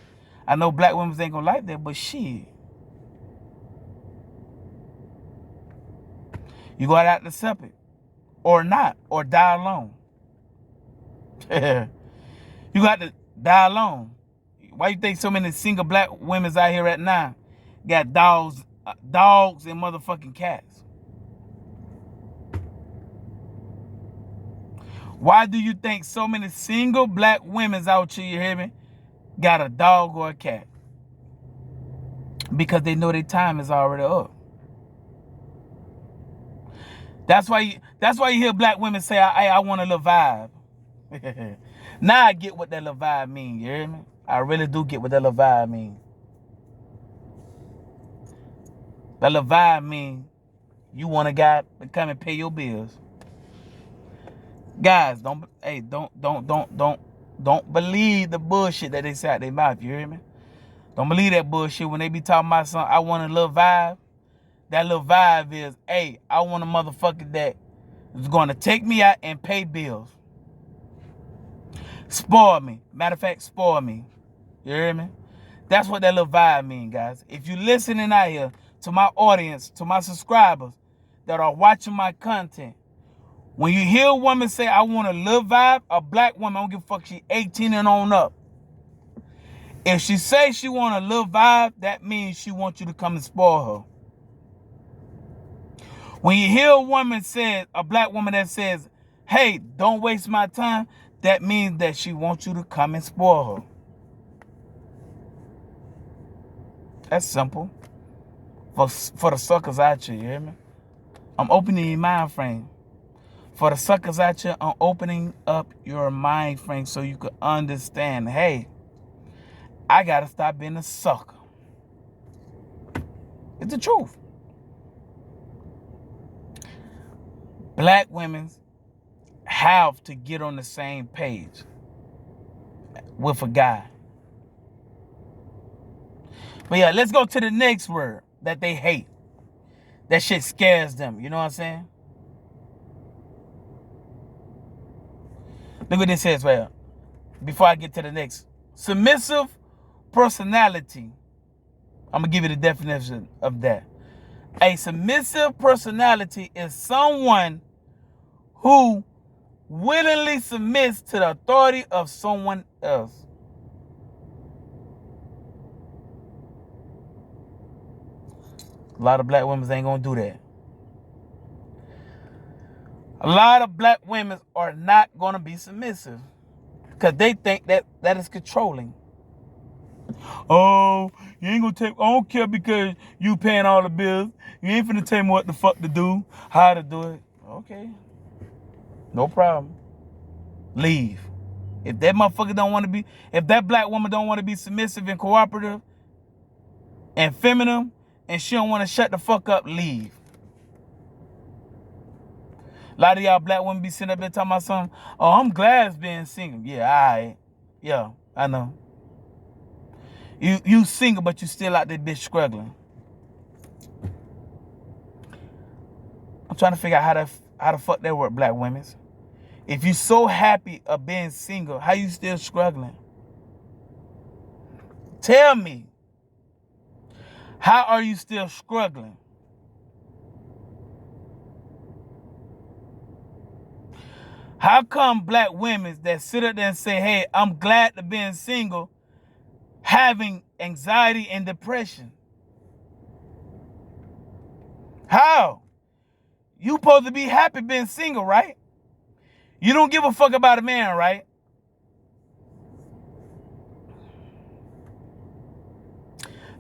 A: I know black women ain't gonna like that, but shit. You go out to accept it. Or not. Or die alone. You got to die alone. Why you think so many single black women's out here right now got dogs and motherfucking cats? Why do you think so many single black women's out here, you hear me, got a dog or a cat? Because they know their time is already up. That's why you hear black women say, I want a little vibe. Now I get what that little vibe mean, you hear me? I really do get what that little vibe mean. That little vibe mean you want a guy to come and pay your bills. Guys, don't believe the bullshit that they say out their mouth, you hear me? Don't believe that bullshit when they be talking about something. I want a little vibe. That little vibe is, hey, I want a motherfucker that is going to take me out and pay bills. Spoil me. Matter of fact, spoil me. You hear me? That's what that little vibe mean, guys. If you listening out here to my audience, to my subscribers that are watching my content, when you hear a woman say, I want a little vibe, a black woman, I don't give a fuck, she 18 and on up. If she say she want a little vibe, that means she wants you to come and spoil her. When you hear a woman say, a black woman that says, hey, don't waste my time, that means that she wants you to come and spoil her. That's simple. For the suckers out here, you hear me? I'm opening your mind frame. For the suckers out here, I'm opening up your mind frame so you can understand, hey, I gotta stop being a sucker. It's the truth. Black women have to get on the same page with a guy. But yeah, let's go to the next word that they hate. That shit scares them. You know what I'm saying? Look what this says right here. Before I get to the next. Submissive personality. I'm going to give you the definition of that. A submissive personality is someone who willingly submits to the authority of someone else. A lot of black women ain't gonna do that. A lot of black women are not gonna be submissive because they think that is controlling. Oh, you ain't gonna take, I don't care because you paying all the bills. You ain't finna tell me what the fuck to do, how to do it. Okay. No problem. Leave. If that motherfucker don't want to be, if that black woman don't want to be submissive and cooperative and feminine, and she don't want to shut the fuck up, leave. A lot of y'all black women be sitting up there talking about something. Oh, I'm glad it's being single. Yeah, all right. Yeah, I know. You single, but you still out there bitch struggling. I'm trying to figure out how the fuck that work, black women. If you so happy of being single, how you still struggling? Tell me. How are you still struggling? How come black women that sit up there and say, hey, I'm glad to being single, having anxiety and depression? How? You supposed to be happy being single, right? You don't give a fuck about a man, right?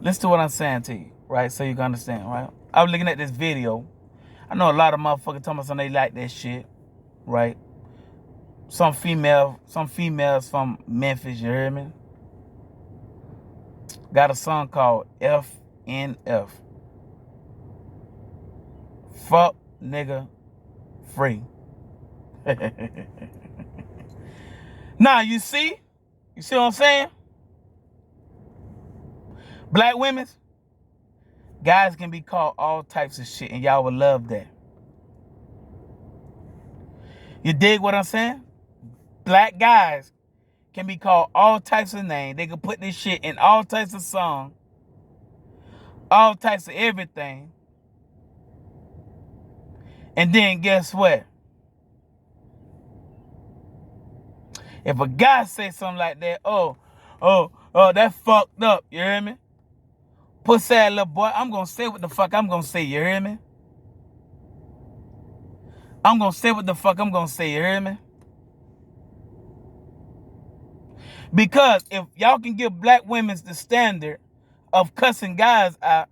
A: Listen to what I'm saying to you, right? So you can understand, right? I was looking at this video. I know a lot of motherfuckers talking about something they like that shit, right? Some females from Memphis, you hear me? Got a song called FNF. Fuck nigga free. Now, you see what I'm saying? Black women, guys can be called all types of shit, and y'all would love that. You dig what I'm saying? Black guys can be called all types of names. They can put this shit in all types of songs, all types of everything. And then guess what? If a guy say something like that, oh, that fucked up, you hear me? Pussy ass little boy, I'm gonna say what the fuck I'm gonna say, you hear me? I'm gonna say what the fuck I'm gonna say, you hear me? Because if y'all can give black women the standard of cussing guys out,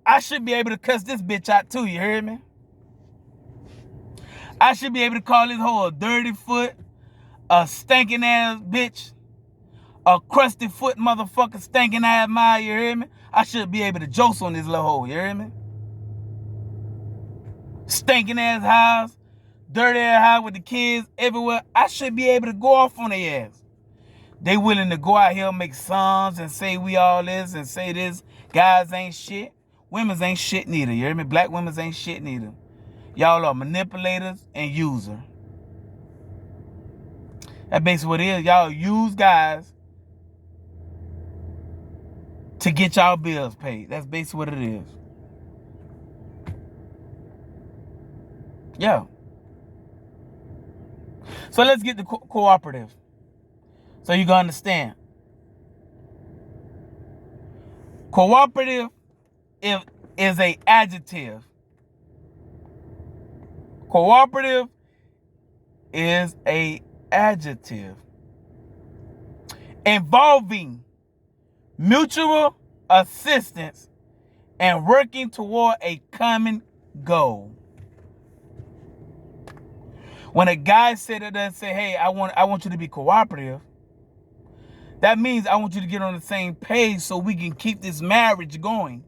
A: I should be able to cuss this bitch out too, you hear me? I should be able to call this hoe a dirty foot, a stinking ass bitch, a crusty foot motherfucker, stinking ass mile, you hear me? I should be able to joke on this little hoe, you hear me? Stinking ass house, dirty ass house with the kids everywhere. I should be able to go off on their ass. They willing to go out here and make songs and say we all this and say this. Guys ain't shit. Women's ain't shit neither, you hear me? Black women's ain't shit neither. Y'all are manipulators and users. That's basically what it is. Y'all use guys to get y'all bills paid. That's basically what it is. Yeah. So let's get to cooperative. So you can understand. Cooperative is a adjective. Cooperative is a adjective involving mutual assistance and working toward a common goal. When a guy said it and say, hey, I want you to be cooperative, that means I want you to get on the same page so we can keep this marriage going.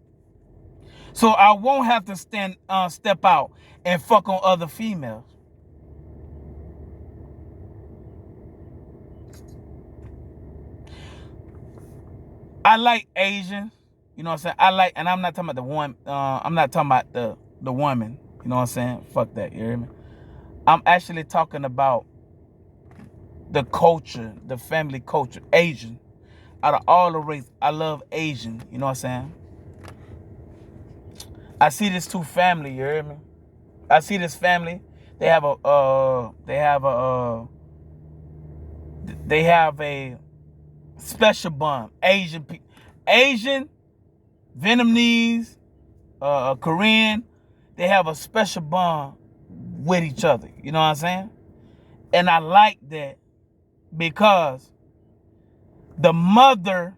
A: So I won't have to step out and fuck on other females. I like Asians, you know what I'm saying? And I'm not talking about the one, I'm not talking about the woman, you know what I'm saying? Fuck that, you hear me? I'm actually talking about the culture, the family culture, Asian. Out of all the race, I love Asian, you know what I'm saying? I see this two family, you hear me? I see this family. They have a special bond. Asian, Vietnamese, Korean, they have a special bond with each other. You know what I'm saying? And I like that because the mother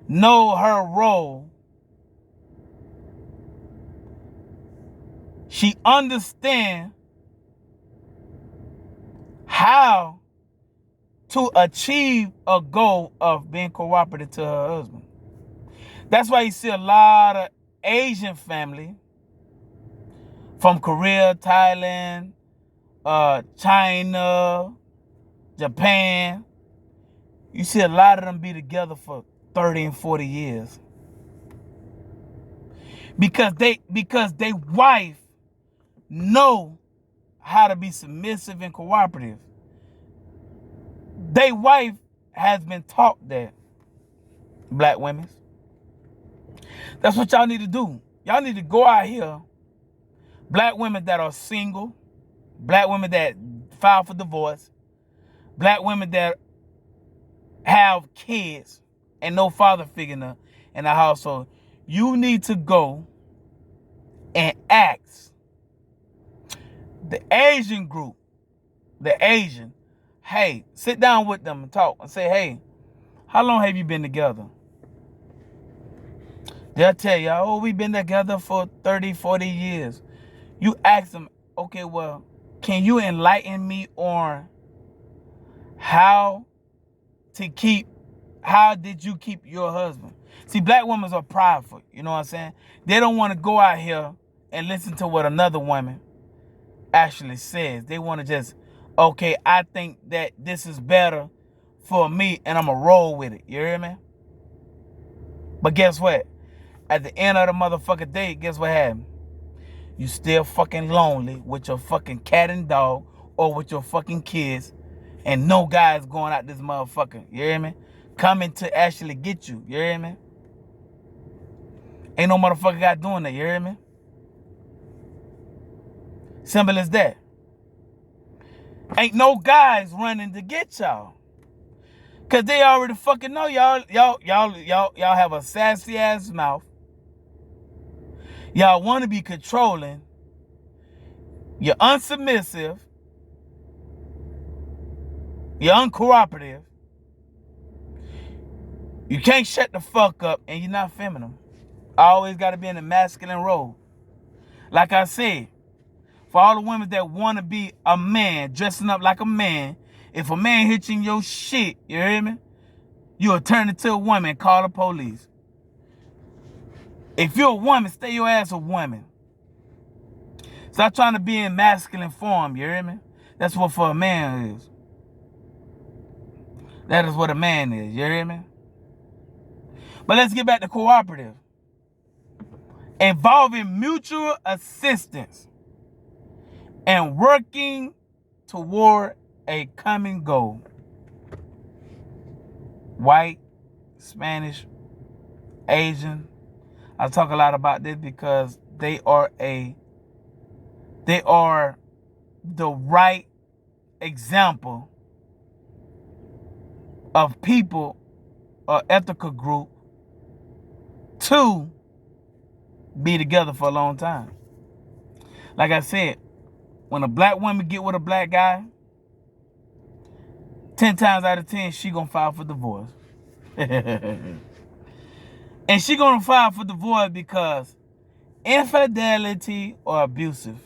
A: know her role. She understands how to achieve a goal of being cooperative to her husband. That's why you see a lot of Asian family from Korea, Thailand, China, Japan. You see a lot of them be together for 30 and 40 years. Because they wife know how to be submissive and cooperative. They wife has been taught that, black women. That's what y'all need to do. Y'all need to go out here, black women that are single, black women that file for divorce, black women that have kids and no father figure in the household. You need to go and ask the Asian group, hey, sit down with them and talk and say, hey, how long have you been together? They'll tell you, oh, we've been together for 30, 40 years. You ask them, okay, well, can you enlighten me on how did you keep your husband? See, black women are prideful, you know what I'm saying? They don't want to go out here and listen to what another woman actually says. They want to just, okay, I think that this is better for me and I'm going to roll with it. You hear me? But guess what? At the end of the motherfucking day, guess what happened? you still fucking lonely with your fucking cat and dog or with your fucking kids, and no guy's going out this motherfucker, you hear me? Coming to actually get you, you hear me? Ain't no motherfucker guy doing that, you hear me? Simple as that. Ain't no guys running to get y'all. Cause they already fucking know y'all have a sassy ass mouth. Y'all want to be controlling. You're unsubmissive. You're uncooperative. You can't shut the fuck up, and you're not feminine. I always got to be in the masculine role. Like I said, for all the women that want to be a man, dressing up like a man, if a man hits you in your shit, you hear me? You'll turn into a woman and call the police. If you're a woman, stay your ass a woman. Stop trying to be in masculine form, you hear me? That's what for a man is. That is what a man is, you hear me? But let's get back to cooperative. Involving mutual assistance and working toward a common goal. White, Spanish, Asian. I talk a lot about this because they are the right example of people or ethical group to be together for a long time. Like I said, when a black woman get with a black guy, 10 times out of 10, she gonna file for divorce. And she gonna file for divorce because infidelity or abusive.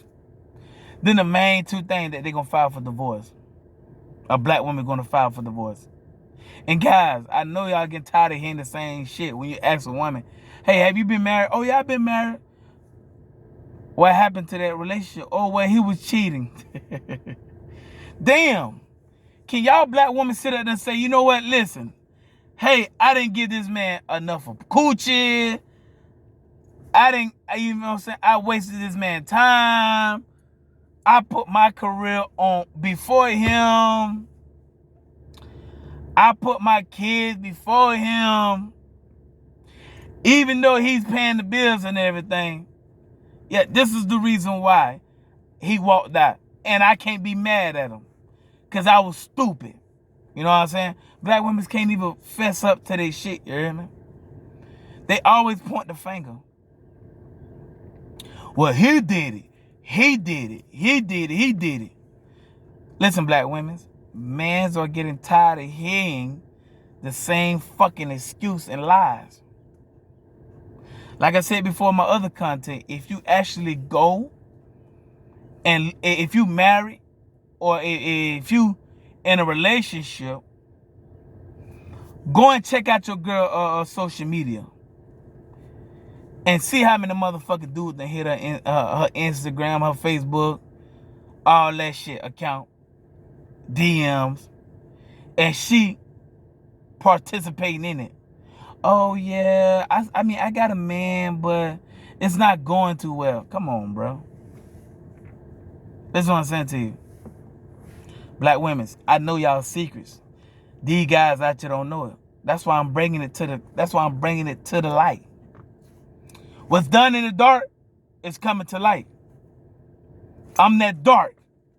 A: Then the main two things that they gonna file for divorce. A black woman gonna file for divorce. And guys, I know y'all getting tired of hearing the same shit when you ask a woman, hey, have you been married? Oh yeah, I've been married. What happened to that relationship? Oh, well, he was cheating. Damn. Can y'all black women sit up and say, you know what, listen, hey, I didn't give this man enough of coochie. You know what I'm saying? I wasted this man's time. I put my career on before him. I put my kids before him. Even though he's paying the bills and everything. Yeah, this is the reason why he walked out. And I can't be mad at him. Because I was stupid. You know what I'm saying? Black women can't even fess up to their shit, you hear me? They always point the finger. Well, he did it. He did it. He did it. He did it. Listen, black women. Mans are getting tired of hearing the same fucking excuse and lies. Like I said before in my other content, if you actually go and if you marry or if you in a relationship, go and check out your girl social media and see how many motherfucking dudes that hit her Instagram, her Facebook, all that shit account, DMs, and she participating in it. Oh yeah, I mean I got a man, but it's not going too well. Come on, bro. That's what I'm saying to you. Black women, I know y'all secrets. These guys out here don't know it. That's why I'm bringing it to the light. What's done in the dark is coming to light. I'm that dark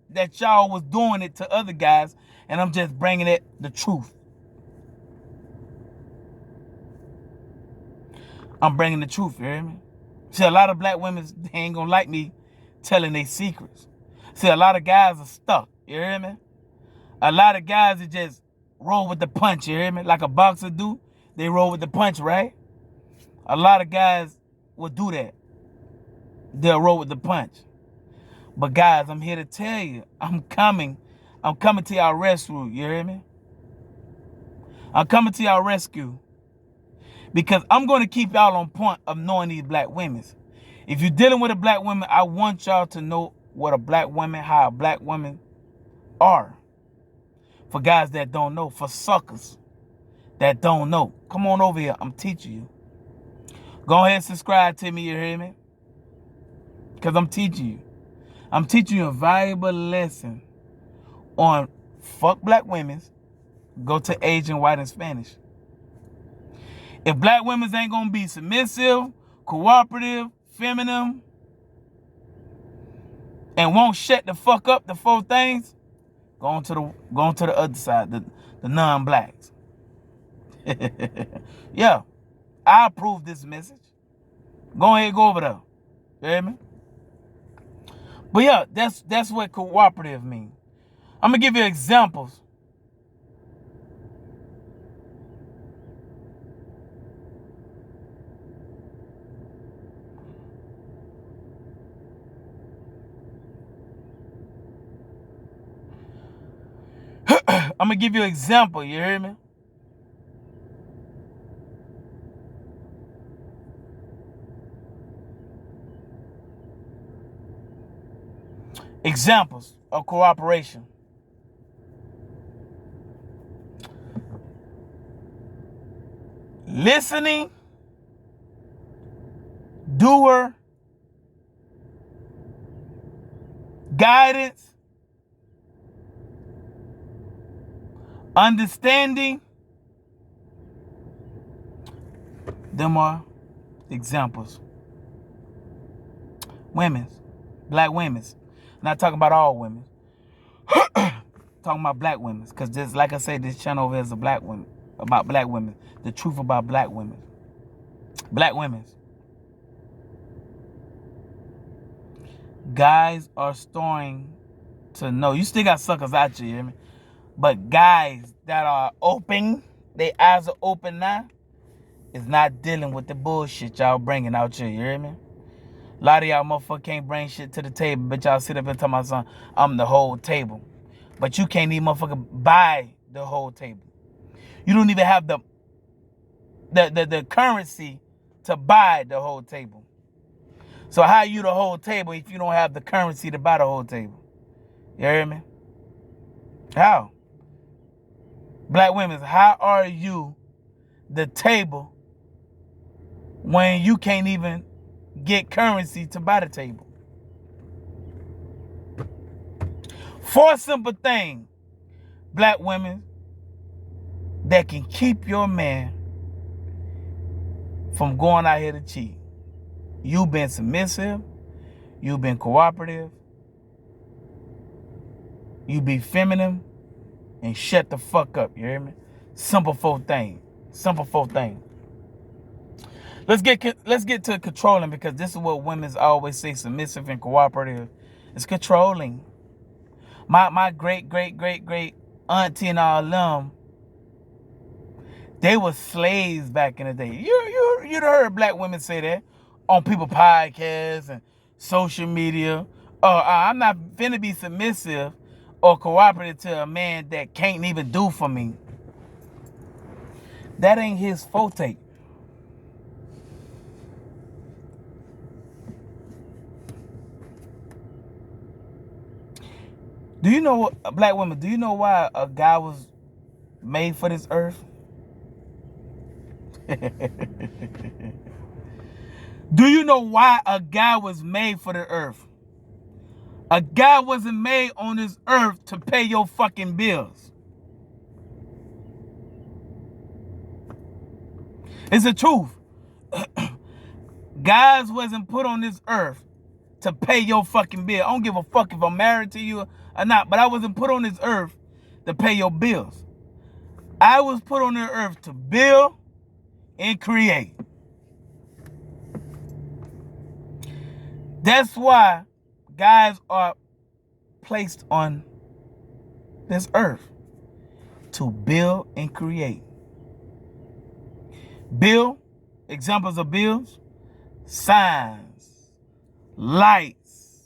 A: that y'all was doing it to other guys, and I'm just bringing it the truth. I'm bringing the truth, you hear me? See, a lot of black women, they ain't gonna like me telling their secrets. See, a lot of guys are stuck, you hear me? A lot of guys that just roll with the punch, you hear me? Like a boxer do, they roll with the punch, right? A lot of guys will do that. They'll roll with the punch. But guys, I'm here to tell you, I'm coming to y'all rescue, you hear me? I'm coming to y'all rescue. Because I'm going to keep y'all on point of knowing these black women. If you're dealing with a black woman, I want y'all to know what a black woman, how a black woman are. For guys that don't know, for suckers that don't know. Come on over here, I'm teaching you. Go ahead and subscribe to me, you hear me? Because I'm teaching you. I'm teaching you a valuable lesson on fuck black women, go to Asian, white, and Spanish. If black women ain't gonna be submissive, cooperative, feminine, and won't shut the fuck up, the 4 things, go on to the other side, the non-blacks. Yeah, I approve this message. Go ahead, go over there. You hear me? But yeah, that's what cooperative means. I'm gonna give you examples. I'm gonna give you an example, you hear me? Examples of cooperation. Listening, doer, guidance, understanding. Them are examples. Women's, black women's. Not talking about all women. Talking about black women. Because this, like I said, this channel over here is a black women, about black women. The truth about black women. Black women's. Guys are starting to know. You still got suckers out you hear me? But guys that are open, their eyes are open now, is not dealing with the bullshit y'all bringing out here, you hear me? A lot of y'all motherfuckers can't bring shit to the table, but y'all sit up and tell my son, I'm the whole table. But you can't even motherfucker buy the whole table. You don't even have the currency to buy the whole table. So how you the whole table if you don't have the currency to buy the whole table? You hear me? How? Black women, how are you the table when you can't even get currency to buy the table? 4 simple things, black women, that can keep your man from going out here to cheat. You been submissive, you been cooperative, you be feminine, and shut the fuck up, you hear me? Simple 4 things. Simple 4 things. Let's get to controlling, because this is what women always say, submissive and cooperative. It's controlling. My great auntie and all them, they were slaves back in the day. You'd heard black women say that on people podcasts and social media. Oh, I'm not finna be submissive or cooperative to a man that can't even do for me. That ain't his forte. Do you know what, black women, do you know why a guy was made for this earth? Do you know why a guy was made for the earth? A guy wasn't made on this earth to pay your fucking bills. It's the truth. Guys wasn't put on this earth to pay your fucking bill. I don't give a fuck if I'm married to you or not, but I wasn't put on this earth to pay your bills. I was put on this earth to build and create. That's why guys are placed on this earth to build and create. Build, examples of builds, signs, lights,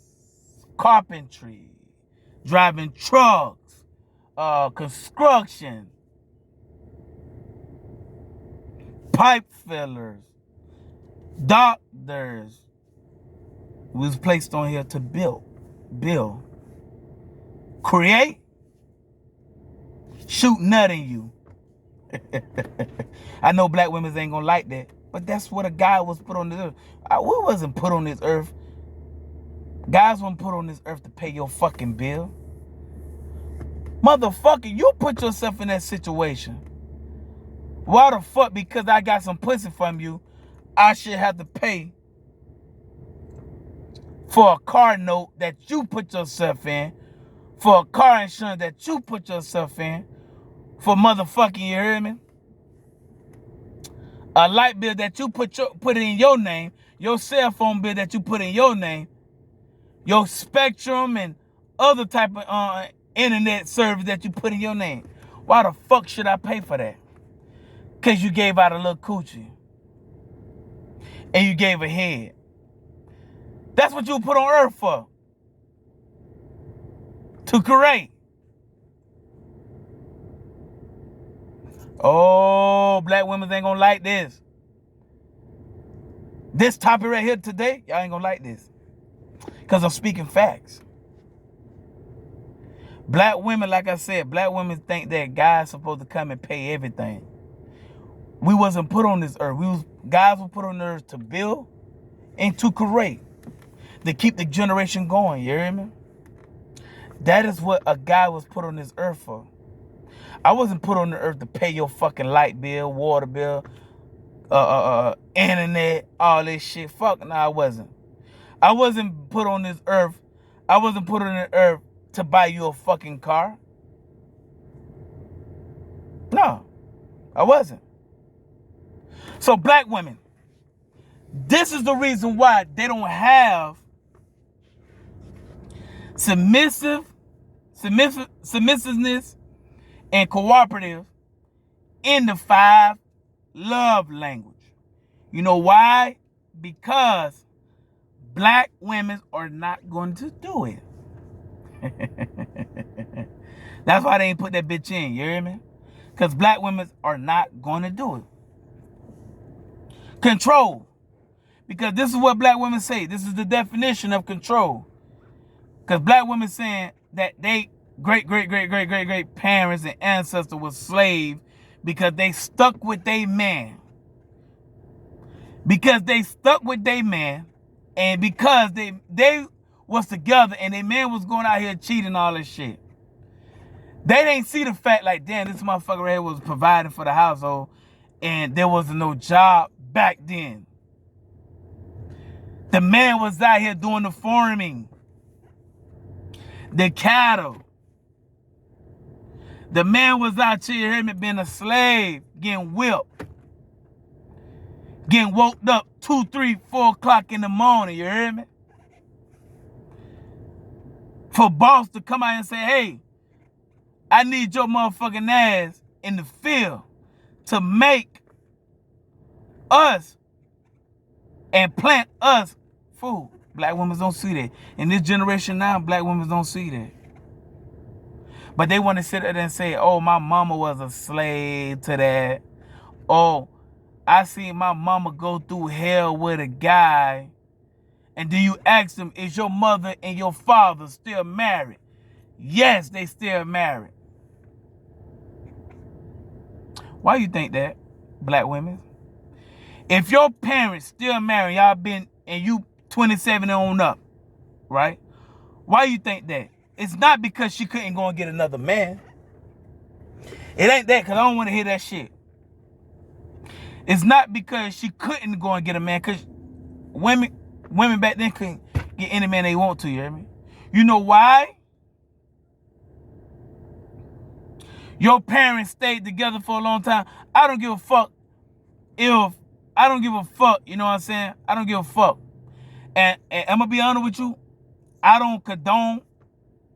A: carpentry, driving trucks, construction, pipe fillers, doctors. Was placed on here to build, create, shoot nut in you. I know black women ain't gonna like that, but that's what a guy was put on this earth. We wasn't put on this earth Guys weren't put on this earth to pay your fucking bill. Motherfucker, you put yourself in that situation. Why the fuck, because I got some pussy from you, I should have to pay for a car note that you put yourself in, for a car insurance that you put yourself in, for motherfucking, you hear me? A light bill that you put in your name, your cell phone bill that you put in your name, your Spectrum and other type of internet service that you put in your name. Why the fuck should I pay for that? Because you gave out a little coochie. And you gave a head. That's what you were put on earth for. To create. Oh, black women ain't gonna like this. This topic right here today, y'all ain't gonna like this. Because I'm speaking facts. Black women, like I said, black women think that guys supposed to come and pay everything. We wasn't put on this earth. Guys were put on the earth to build and to create. To keep the generation going, you hear me? That is what a guy was put on this earth for. I wasn't put on the earth to pay your fucking light bill, water bill, internet, all this shit. Fuck, no, I wasn't. I wasn't put on this earth. I wasn't put on the earth to buy you a fucking car. No, I wasn't. So black women, this is the reason why they don't have submissiveness and cooperative in the 5 love language. You know why? Because black women are not going to do it. That's why they ain't put that bitch in, you hear me? Because black women are not going to do it. Control. Because this is what black women say. This is the definition of control. Because black women saying that they great parents and ancestors was slaves because they stuck with their man. Because they stuck with their man, and because they was together and their man was going out here cheating all this shit. They didn't see the fact like, damn, this motherfucker right here was providing for the household and there was no job back then. The man was out here doing the farming, the cattle. The man was out here, hear me, being a slave, getting whipped, getting woke up 2, 3, 4 o'clock in the morning, you hear me? For boss to come out and say, hey, I need your motherfucking ass in the field to make us and plant us food. Black women don't see that. In this generation now, black women don't see that. But they want to sit there and say, oh, my mama was a slave to that. Oh, I seen my mama go through hell with a guy. And do you ask them, is your mother and your father still married? Yes, they still married. Why you think that, black women? If your parents still married, y'all been, and you 27 and on up, right? Why you think that? It's not because she couldn't go and get another man. It ain't that, because I don't want to hear that shit. It's not because she couldn't go and get a man, because women back then couldn't get any man they want to, you hear me? You know why? Your parents stayed together for a long time. I don't give a fuck if, I don't give a fuck, you know what I'm saying? I don't give a fuck. And I'm going to be honest with you, I don't condone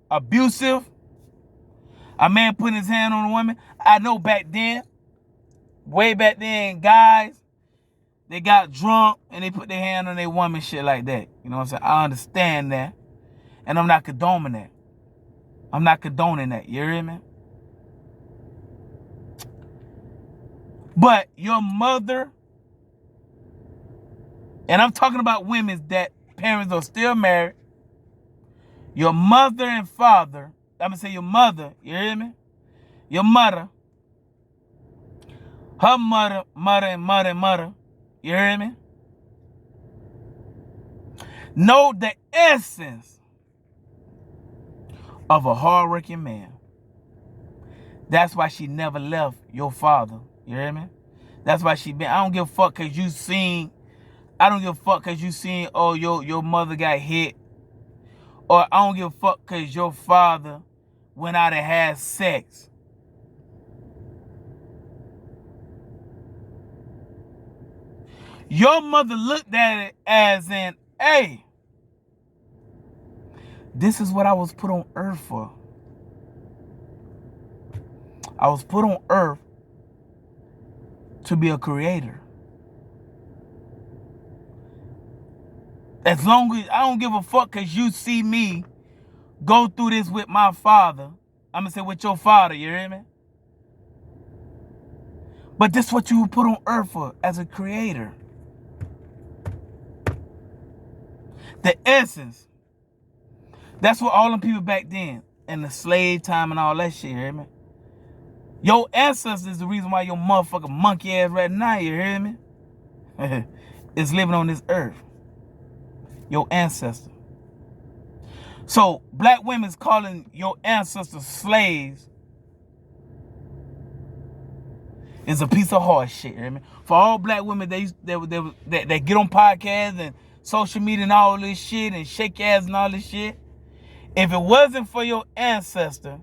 A: abusive, a man putting his hand on a woman. I know back then, way back then, guys, they got drunk and they put their hand on their woman, shit like that. You know what I'm saying? I understand that. And I'm not condoning that. I'm not condoning that. You hear me? But your mother, and I'm talking about women that parents are still married, your mother and father, I'm going to say your mother, you hear me? Your mother, her mother, you hear me? Know the essence of a hardworking man. That's why she never left your father. You hear me? That's why she been. I don't give a fuck cause you seen. I don't give a fuck cause you seen. Oh, your mother got hit. Or I don't give a fuck cause your father went out and had sex. Your mother looked at it as in, hey, this is what I was put on earth for. I was put on earth to be a creator. As long as I don't give a fuck because you see me go through this with my father. I'm going to say with your father, you hear me? But this is what you were put on earth for as a creator. The essence. That's what all them people back then in the slave time and all that shit, you hear me? Your ancestors is the reason why your motherfucking monkey ass right now, you hear me? is living on this earth. Your ancestor. So black women's calling your ancestors slaves is a piece of horse shit, you hear me? For all black women that get on podcasts and social media and all this shit and shake ass and all this shit, if it wasn't for your ancestor,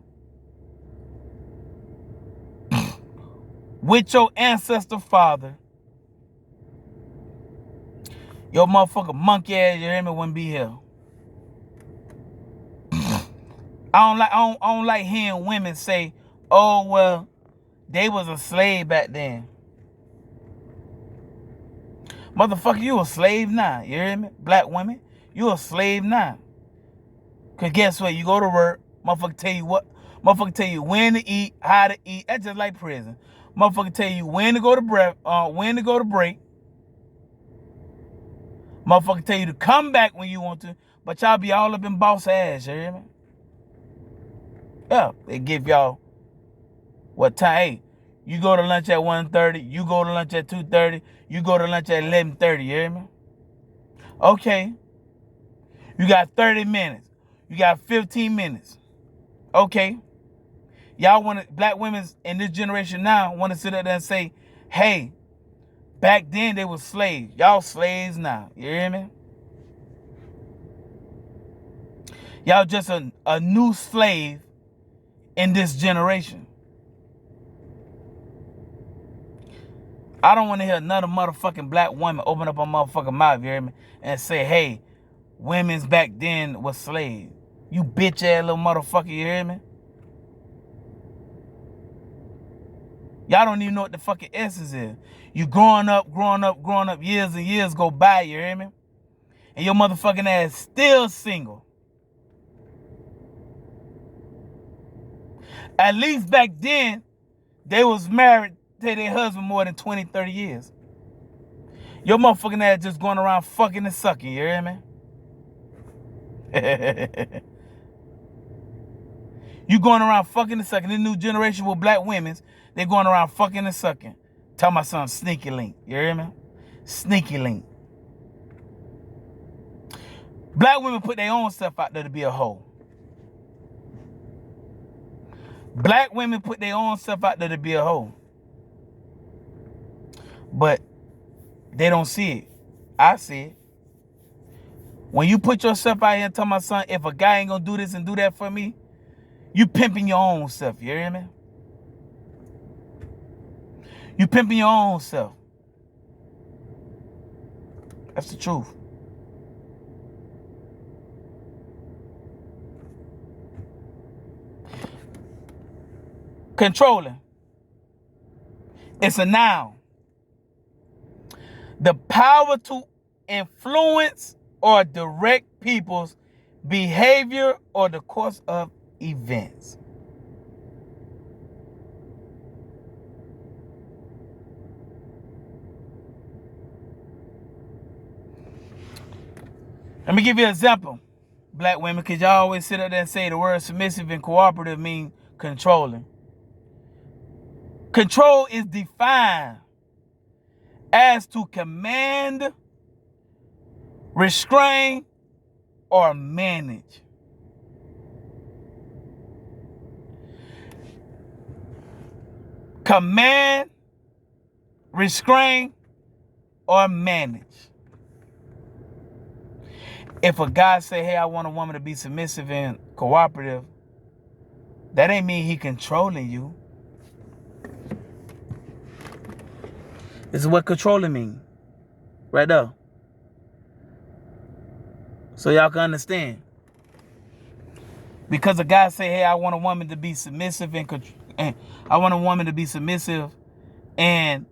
A: with your ancestor father, your motherfucking monkey ass, you hear me, wouldn't be here. I don't like hearing women say, oh, well, they was a slave back then. Motherfucker, you a slave now, you hear me? Black women, you a slave now. Because guess what? You go to work, motherfucker tell you what, motherfucker tell you when to eat, how to eat. That's just like prison. Motherfucker tell you when to go to break. Motherfucker tell you to come back when you want to, but y'all be all up in boss ass, you hear me? Yeah, they give y'all what time. Hey, you go to lunch at 1:30, you go to lunch at 2:30, you go to lunch at 11:30, you hear me? Okay. You got 30 minutes. You got 15 minutes. Okay. Y'all want to, black women in this generation now want to sit up there and say, hey, back then they were slaves. Y'all slaves now. You hear me? Y'all just a new slave in this generation. I don't want to hear another motherfucking black woman open up a motherfucking mouth, you hear me, and say, hey, women's back then was slaves. You bitch ass little motherfucker, you hear me? Y'all don't even know what the fucking essence is. You growing up, years and years go by, you hear me? And your motherfucking ass still single. At least back then, they was married to their husband more than 20, 30 years. Your motherfucking ass just going around fucking and sucking, you hear me? You going around fucking and sucking. This new generation with black women, they going around fucking and sucking. Tell my son sneaky link, you hear me? Sneaky link. Black women put their own stuff out there to be a hoe. Black women put their own stuff out there to be a hoe. But they don't see it. I see it. When you put yourself out here and tell my son, if a guy ain't gonna do this and do that for me, you pimping your own self, you hear me? You pimping your own self. That's the truth. Controlling. It's a noun. The power to influence or direct people's behavior or the course of events. Let me give you an example, black women, because y'all always sit up there and say the word submissive and cooperative mean controlling. Control is defined as to command, restrain, or manage? Command, restrain, or manage? If a guy say, hey, I want a woman to be submissive and cooperative, that ain't mean he controlling you. This is what controlling mean. Right there. So y'all can understand. Because a guy say, hey, I want a woman to be submissive and I want a woman to be submissive and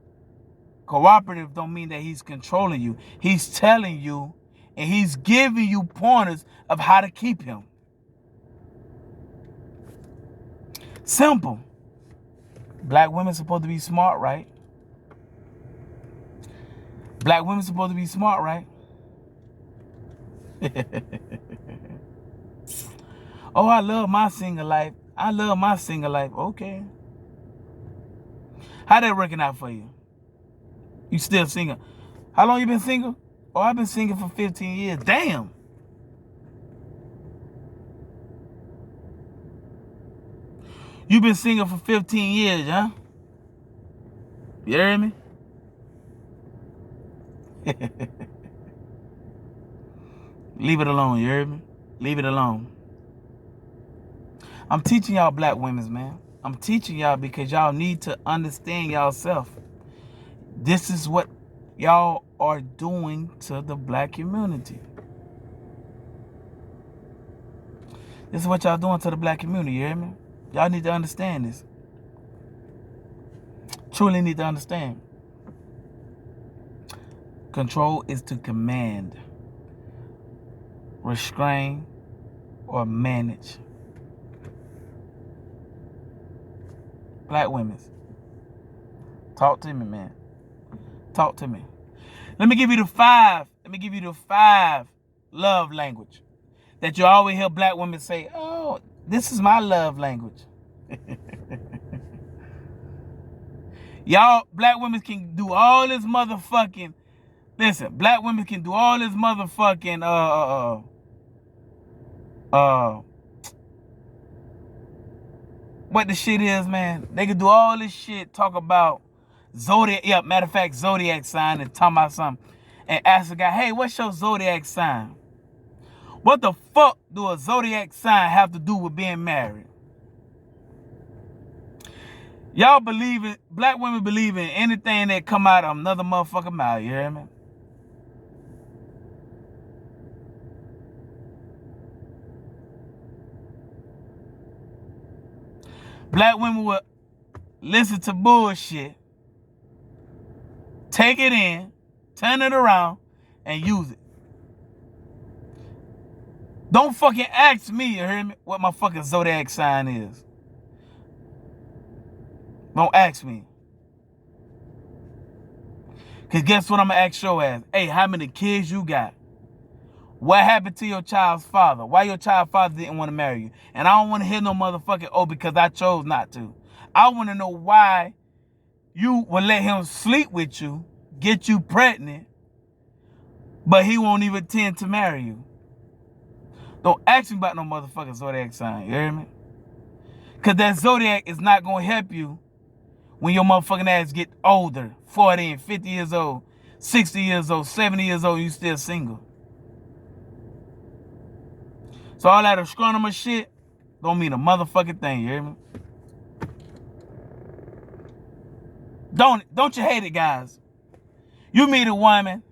A: cooperative, don't mean that he's controlling you. He's telling you and he's giving you pointers of how to keep him. Simple. Black women supposed to be smart, right? Black women supposed to be smart, right? Oh, I love my single life. I love my single life. Okay. How that working out for you? You still single? How long you been single? Oh, I've been single for 15 years. Damn. You been single for 15 years, huh? You hear me? Leave it alone, you hear me? Leave it alone. I'm teaching y'all black women, man. I'm teaching y'all because y'all need to understand yourself. This is what y'all are doing to the black community. This is what y'all doing to the black community, you hear me? Y'all need to understand this. Truly need to understand. Control is to command, restrain, or manage. Black women, talk to me, man. Talk to me. Let me give you the five love language that you always hear black women say, oh, this is my love language. Y'all, black women can do all this motherfucking, listen, black women can do all this motherfucking, what the shit is, man. They can do all this shit, talk about zodiac, yeah, matter of fact, zodiac sign and talk about something. And ask the guy, hey, what's your zodiac sign? What the fuck do a zodiac sign have to do with being married? Y'all believe it, black women believe in anything that come out of another motherfucking mouth, you hear me? Black women will listen to bullshit, take it in, turn it around, and use it. Don't fucking ask me, you hear me, what my fucking zodiac sign is. Don't ask me. Because guess what I'm going to ask your ass? Hey, how many kids you got? What happened to your child's father? Why your child's father didn't want to marry you? And I don't want to hear no motherfucking, oh, because I chose not to. I want to know why you will let him sleep with you, get you pregnant, but he won't even tend to marry you. Don't ask me about no motherfucking zodiac sign, you hear me? Because that zodiac is not going to help you when your motherfucking ass get older, 40 and 50 years old, 60 years old, 70 years old, you still single. So all that astronomer shit don't mean a motherfucking thing, you hear me? Don't you hate it, guys? You meet a woman,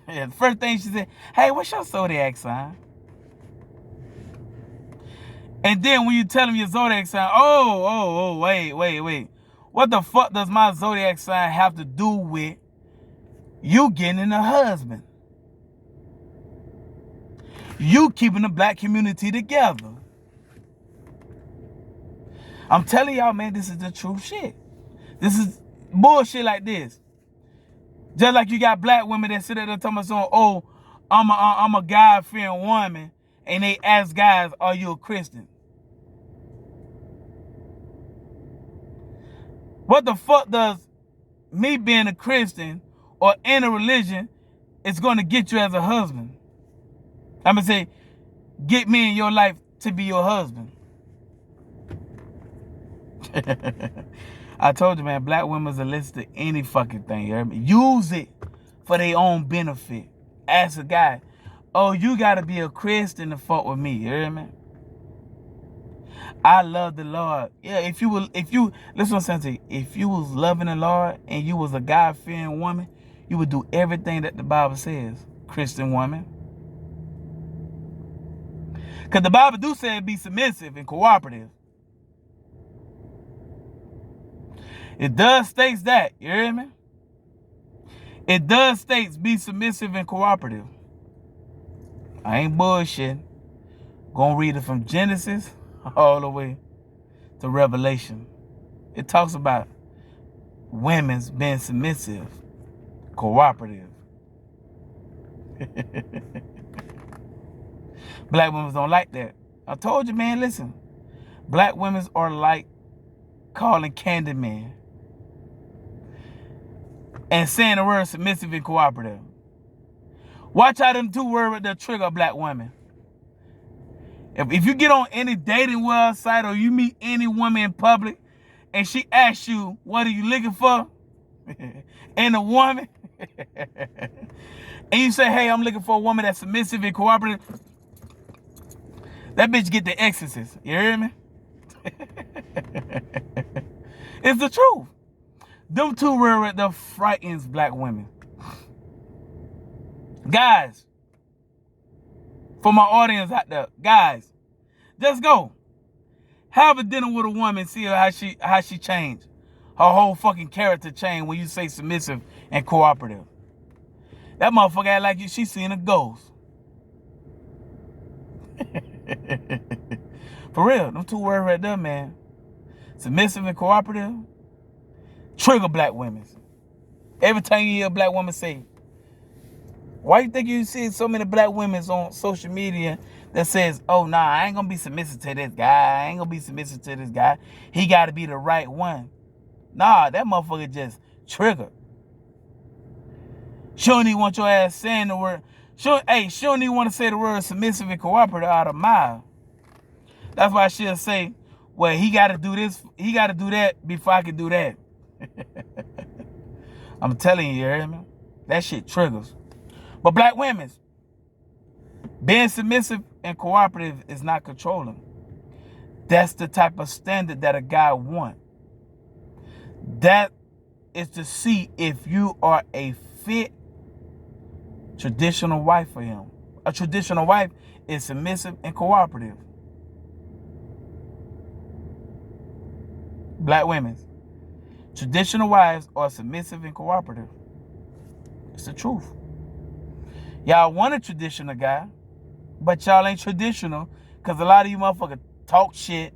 A: and the first thing she said, hey, what's your zodiac sign? And then when you tell them your zodiac sign, oh, wait. What the fuck does my zodiac sign have to do with you getting a husband? You keeping the black community together. I'm telling y'all, man, this is the true shit. This is bullshit like this. Just like you got black women that sit there and talking about, oh, I'm a God-fearing woman, and they ask guys, are you a Christian? What the fuck does me being a Christian or in a religion is going to get you as a husband? I'm going to say, get me in your life to be your husband. I told you, man, black women's are listed to any fucking thing. You heard me? Use it for their own benefit. Ask a guy, oh, you gotta be a Christian to fuck with me. You hear me? I love the Lord. Yeah, listen what I'm saying to you. If you was loving the Lord and you was a God-fearing woman, you would do everything that the Bible says, Christian woman. Because the Bible do say be submissive and cooperative. It does states that, you hear me? It does states be submissive and cooperative. I ain't bullshitting. Gonna read it from Genesis all the way to Revelation. It talks about women's being submissive, cooperative. Black women don't like that. I told you, man, listen. Black women are like calling Candyman and saying the word submissive and cooperative. Watch how them two words that trigger black women. If you get on any dating website or you meet any woman in public and she asks you, what are you looking for? And a woman, and you say, hey, I'm looking for a woman that's submissive and cooperative, that bitch get the exorcist. You hear me? It's the truth. Them two words right there frightens black women. Guys, for my audience out there, guys, just go. Have a dinner with a woman, see how she changed. Her whole fucking character changed when you say submissive and cooperative. That motherfucker act like she seen a ghost. For real, them two words right there, man. Submissive and cooperative trigger black women. Every time you hear a black woman say, why you think you see so many black women on social media that says, oh, nah, I ain't gonna be submissive to this guy. I ain't gonna be submissive to this guy. He gotta be the right one. Nah, that motherfucker just triggered. She don't even want your ass saying the word. She don't even want to say the word submissive and cooperative out of mouth. That's why she'll say, well, he gotta do this, he gotta do that before I can do that. I'm telling you, you hear me? That shit triggers. But black women, being submissive and cooperative is not controlling. That's the type of standard that a guy wants. That is to see if you are a fit traditional wife for him. A traditional wife is submissive and cooperative. Black women, traditional wives are submissive and cooperative. It's the truth. Y'all want a traditional guy, but y'all ain't traditional because a lot of you motherfuckers talk shit,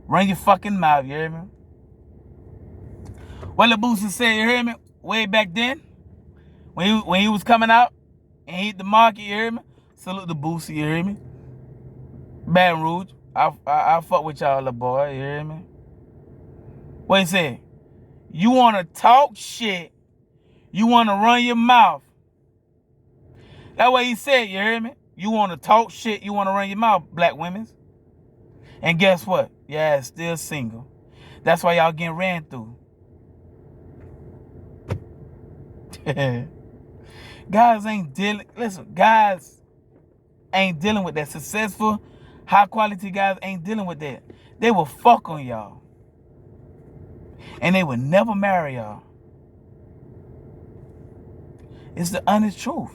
A: run your fucking mouth, you hear me? What the Boosie said, you hear me? Way back then, when he was coming out and he hit the market, you hear me? Salute the Boosie, you hear me? Baton Rouge, I fuck with y'all, little boy, you hear me? What he said? You want to talk shit, you want to run your mouth. That's what he said, you hear me? You want to talk shit, you want to run your mouth, black women. And guess what? Yeah, still single. That's why y'all getting ran through. Guys ain't dealing with that. Successful, high quality guys ain't dealing with that. They will fuck on y'all. And they will never marry y'all. It's the honest truth.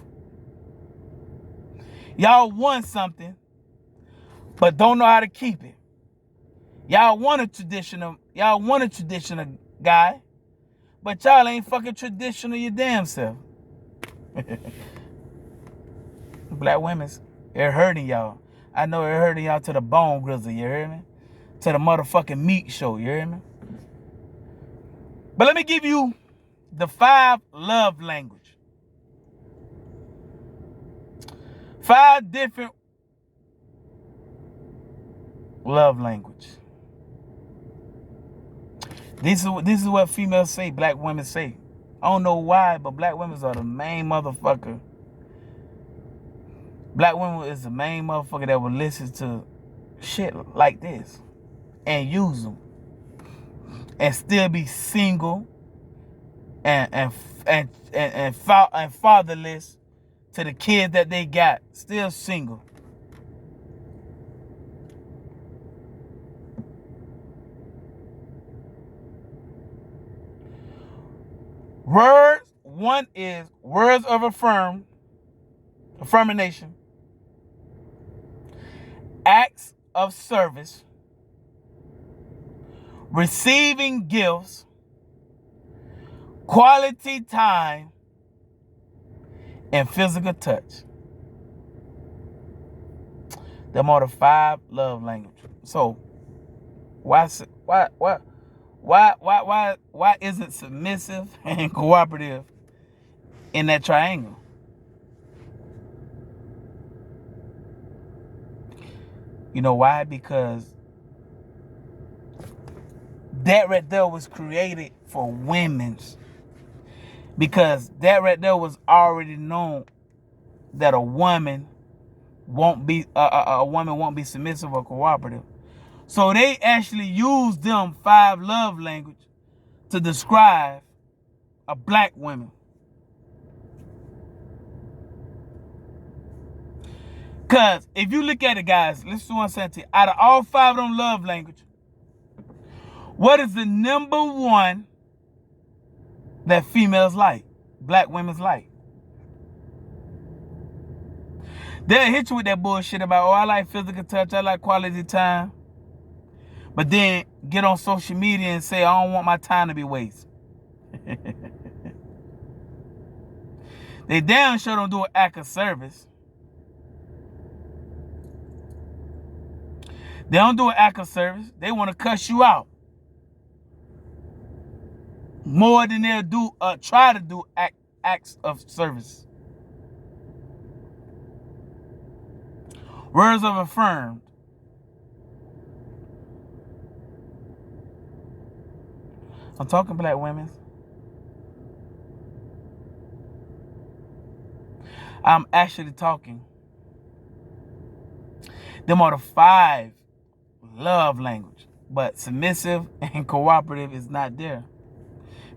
A: Y'all want something, but don't know how to keep it. Y'all want a traditional guy, but y'all ain't fucking traditional your damn self. Black women, they're hurting y'all. I know they're hurting y'all to the bone grizzle, you hear me? To the motherfucking meat show, you hear me? But let me give you the 5 love language. 5 different love language. This is what females say, black women say. I don't know why, but black women are the main motherfucker Black women is the main motherfucker that will listen to shit like this and use them and still be single and fatherless to the kids that they got, still single. Words, one is words of affirmation, acts of service, receiving gifts, quality time, and physical touch. Them are the 5 love languages. So why isn't submissive and cooperative in that triangle? You know why? Because that right there was created for women's. Because that right there was already known that a woman won't be submissive or cooperative. So they actually used them 5 love languages to describe a black woman. Because if you look at it, guys, listen to what I'm saying to you. Out of all 5 of them love languages, what is the number one that females like, black women's like? They'll hit you with that bullshit about, oh, I like physical touch, I like quality time. But then get on social media and say, I don't want my time to be wasted. They damn sure don't do an act of service. They don't do an act of service. They want to cuss you out more than they'll do try to do acts of service. Words of affirmed. I'm talking black women. I'm actually talking. Them are the 5 love language. But submissive and cooperative is not there.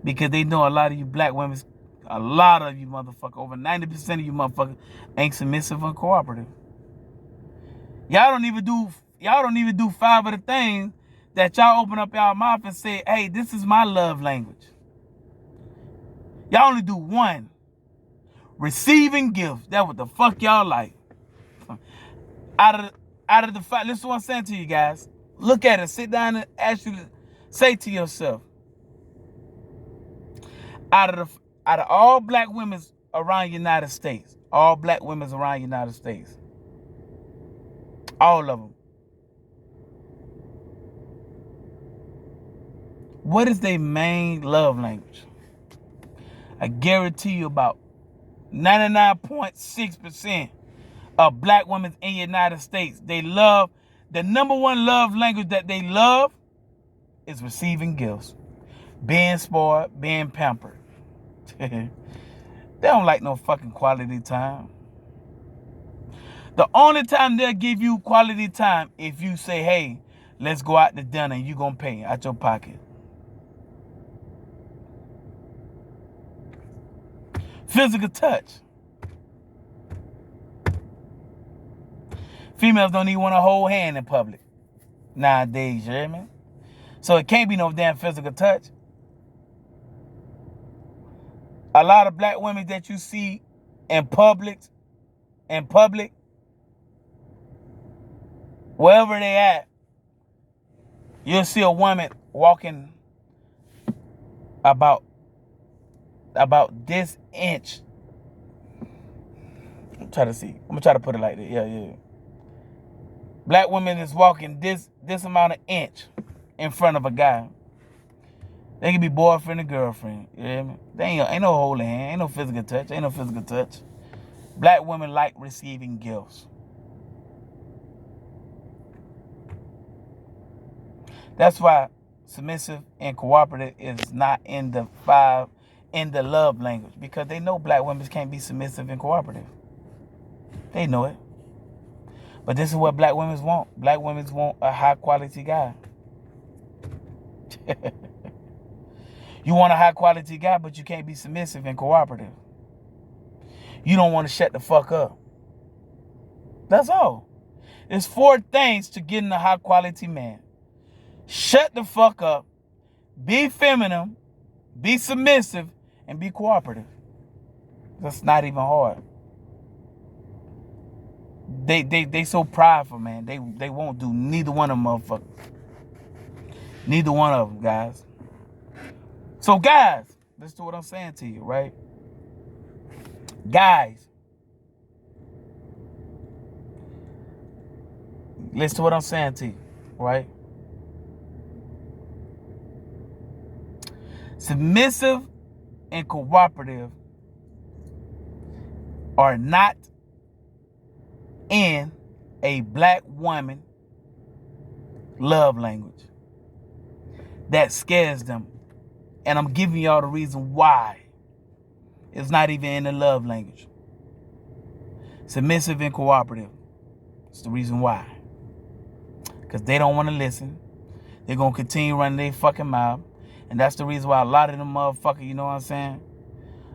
A: Because they know a lot of you black women, a lot of you motherfuckers, over 90% of you motherfuckers ain't submissive and cooperative. Y'all don't even do 5 of the things that y'all open up y'all mouth and say, hey, this is my love language. Y'all only do 1. Receiving gifts. That's what the fuck y'all like. Out of the 5, listen to what I'm saying to you guys. Look at it. Sit down and actually say to yourself, out of all black women around the United States, all black women around the United States, all of them, what is their main love language? I guarantee you about 99.6% of black women in the United States, they love, the number 1 love language that they love is receiving gifts. Being spoiled, being pampered. They don't like no fucking quality time. The only time they'll give you quality time if you say, hey, let's go out to dinner and you gonna pay out your pocket. Physical touch. Females don't even want to hold hand in public nowadays, you hear me? So it can't be no damn physical touch. A lot of black women that you see in public, wherever they at, you'll see a woman walking about this inch. I'm trying to see. I'm gonna try to put it like that. Yeah. Black women is walking this amount of inch in front of a guy. They can be boyfriend and girlfriend. You hear me? They ain't no holding hand, ain't no physical touch, ain't no physical touch. Black women like receiving gifts. That's why submissive and cooperative is not in the 5 in the love language, because they know black women can't be submissive and cooperative. They know it. But this is what black women want. Black women want a high quality guy. You want a high quality guy, but you can't be submissive and cooperative. You don't want to shut the fuck up. That's all. There's 4 things to getting a high quality man. Shut the fuck up, be feminine, be submissive, and be cooperative. That's not even hard. They so prideful, man. They won't do neither one of them motherfuckers. Neither one of them, guys. So guys, listen to what I'm saying to you, right? Guys, listen to what I'm saying to you, right? Submissive and cooperative are not in a black woman love language. That scares them. And I'm giving y'all the reason why. It's not even in the love language. Submissive and cooperative. It's the reason why. Because they don't want to listen. They're going to continue running their fucking mouth. And that's the reason why a lot of them motherfuckers, you know what I'm saying?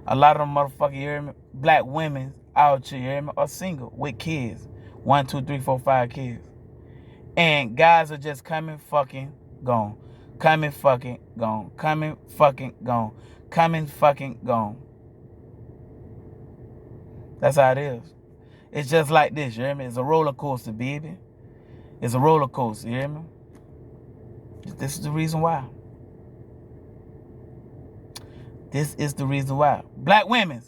A: A lot of them motherfuckers, you hear me? Black women out here, you hear me? Are single with kids. 1, 2, 3, 4, 5 kids. And guys are just coming, fucking, gone. Coming, fucking, gone. Coming, fucking, gone. Coming, fucking, gone. That's how it is. It's just like this, you hear me? It's a roller coaster, baby. It's a roller coaster, you hear me? This is the reason why. This is the reason why. Black women,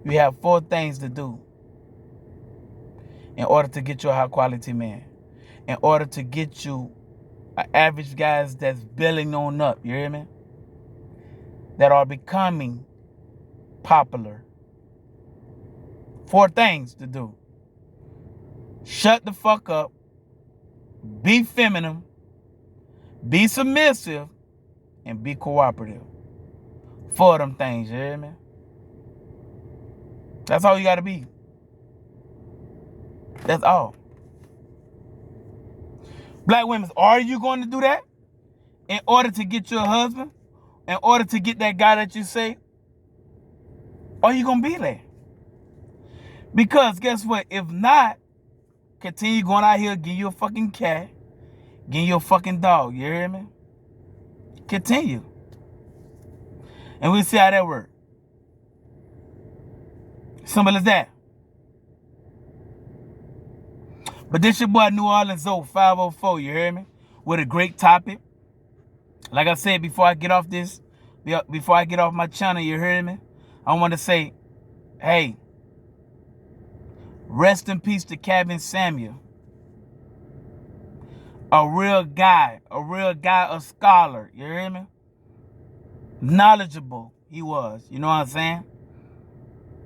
A: you have 4 things to do in order to get you a high quality man. In order to get you an average guys that's building on up, you hear me? That are becoming popular. 4 things to do. Shut the fuck up. Be feminine. Be submissive. And be cooperative. 4 of them things, you hear me? That's all you gotta be. That's all. Black women, are you going to do that? In order to get you a husband? In order to get that guy that you say? Or are you gonna be there? Because guess what? If not, continue going out here, give you a fucking cat, give you a fucking dog, you hear me? Continue. And we'll see how that works. Simple as that. But this your boy New Orleans Zoe 504, you hear me? With a great topic. Like I said, before I get off my channel, you hear me? I want to say, hey, rest in peace to Kevin Samuel. A real guy, a scholar, you hear me? Knowledgeable he was, you know what I'm saying?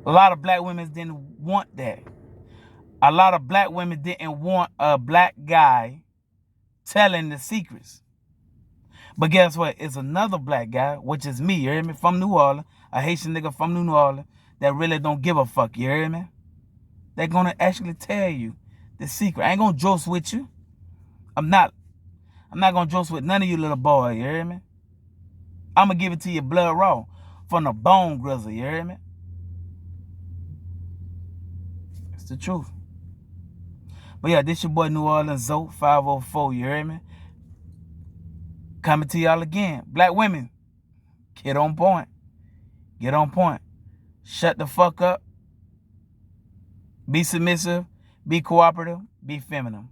A: A lot of black women didn't want that. A lot of black women didn't want a black guy telling the secrets. But guess what? It's another black guy, which is me, you hear me? From New Orleans, a Haitian nigga from New Orleans that really don't give a fuck, you hear me? They're going to actually tell you the secret. I ain't going to joke with you. I'm not going to joke with none of you little boys, you hear me? I'm going to give it to you blood raw from the bone grizzle, you hear me? It's the truth. But yeah, this your boy New Orleans Zoe 504, you hear me? Coming to y'all again. Black women, get on point. Get on point. Shut the fuck up. Be submissive. Be cooperative. Be feminine.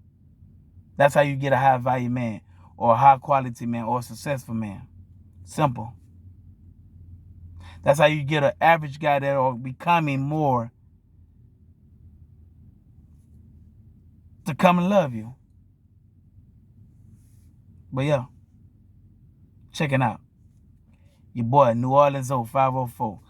A: That's how you get a high value man or a high quality man or a successful man. Simple. That's how you get an average guy that are becoming more to come and love you. But yeah, checking out your boy New Orleans Zoe 504.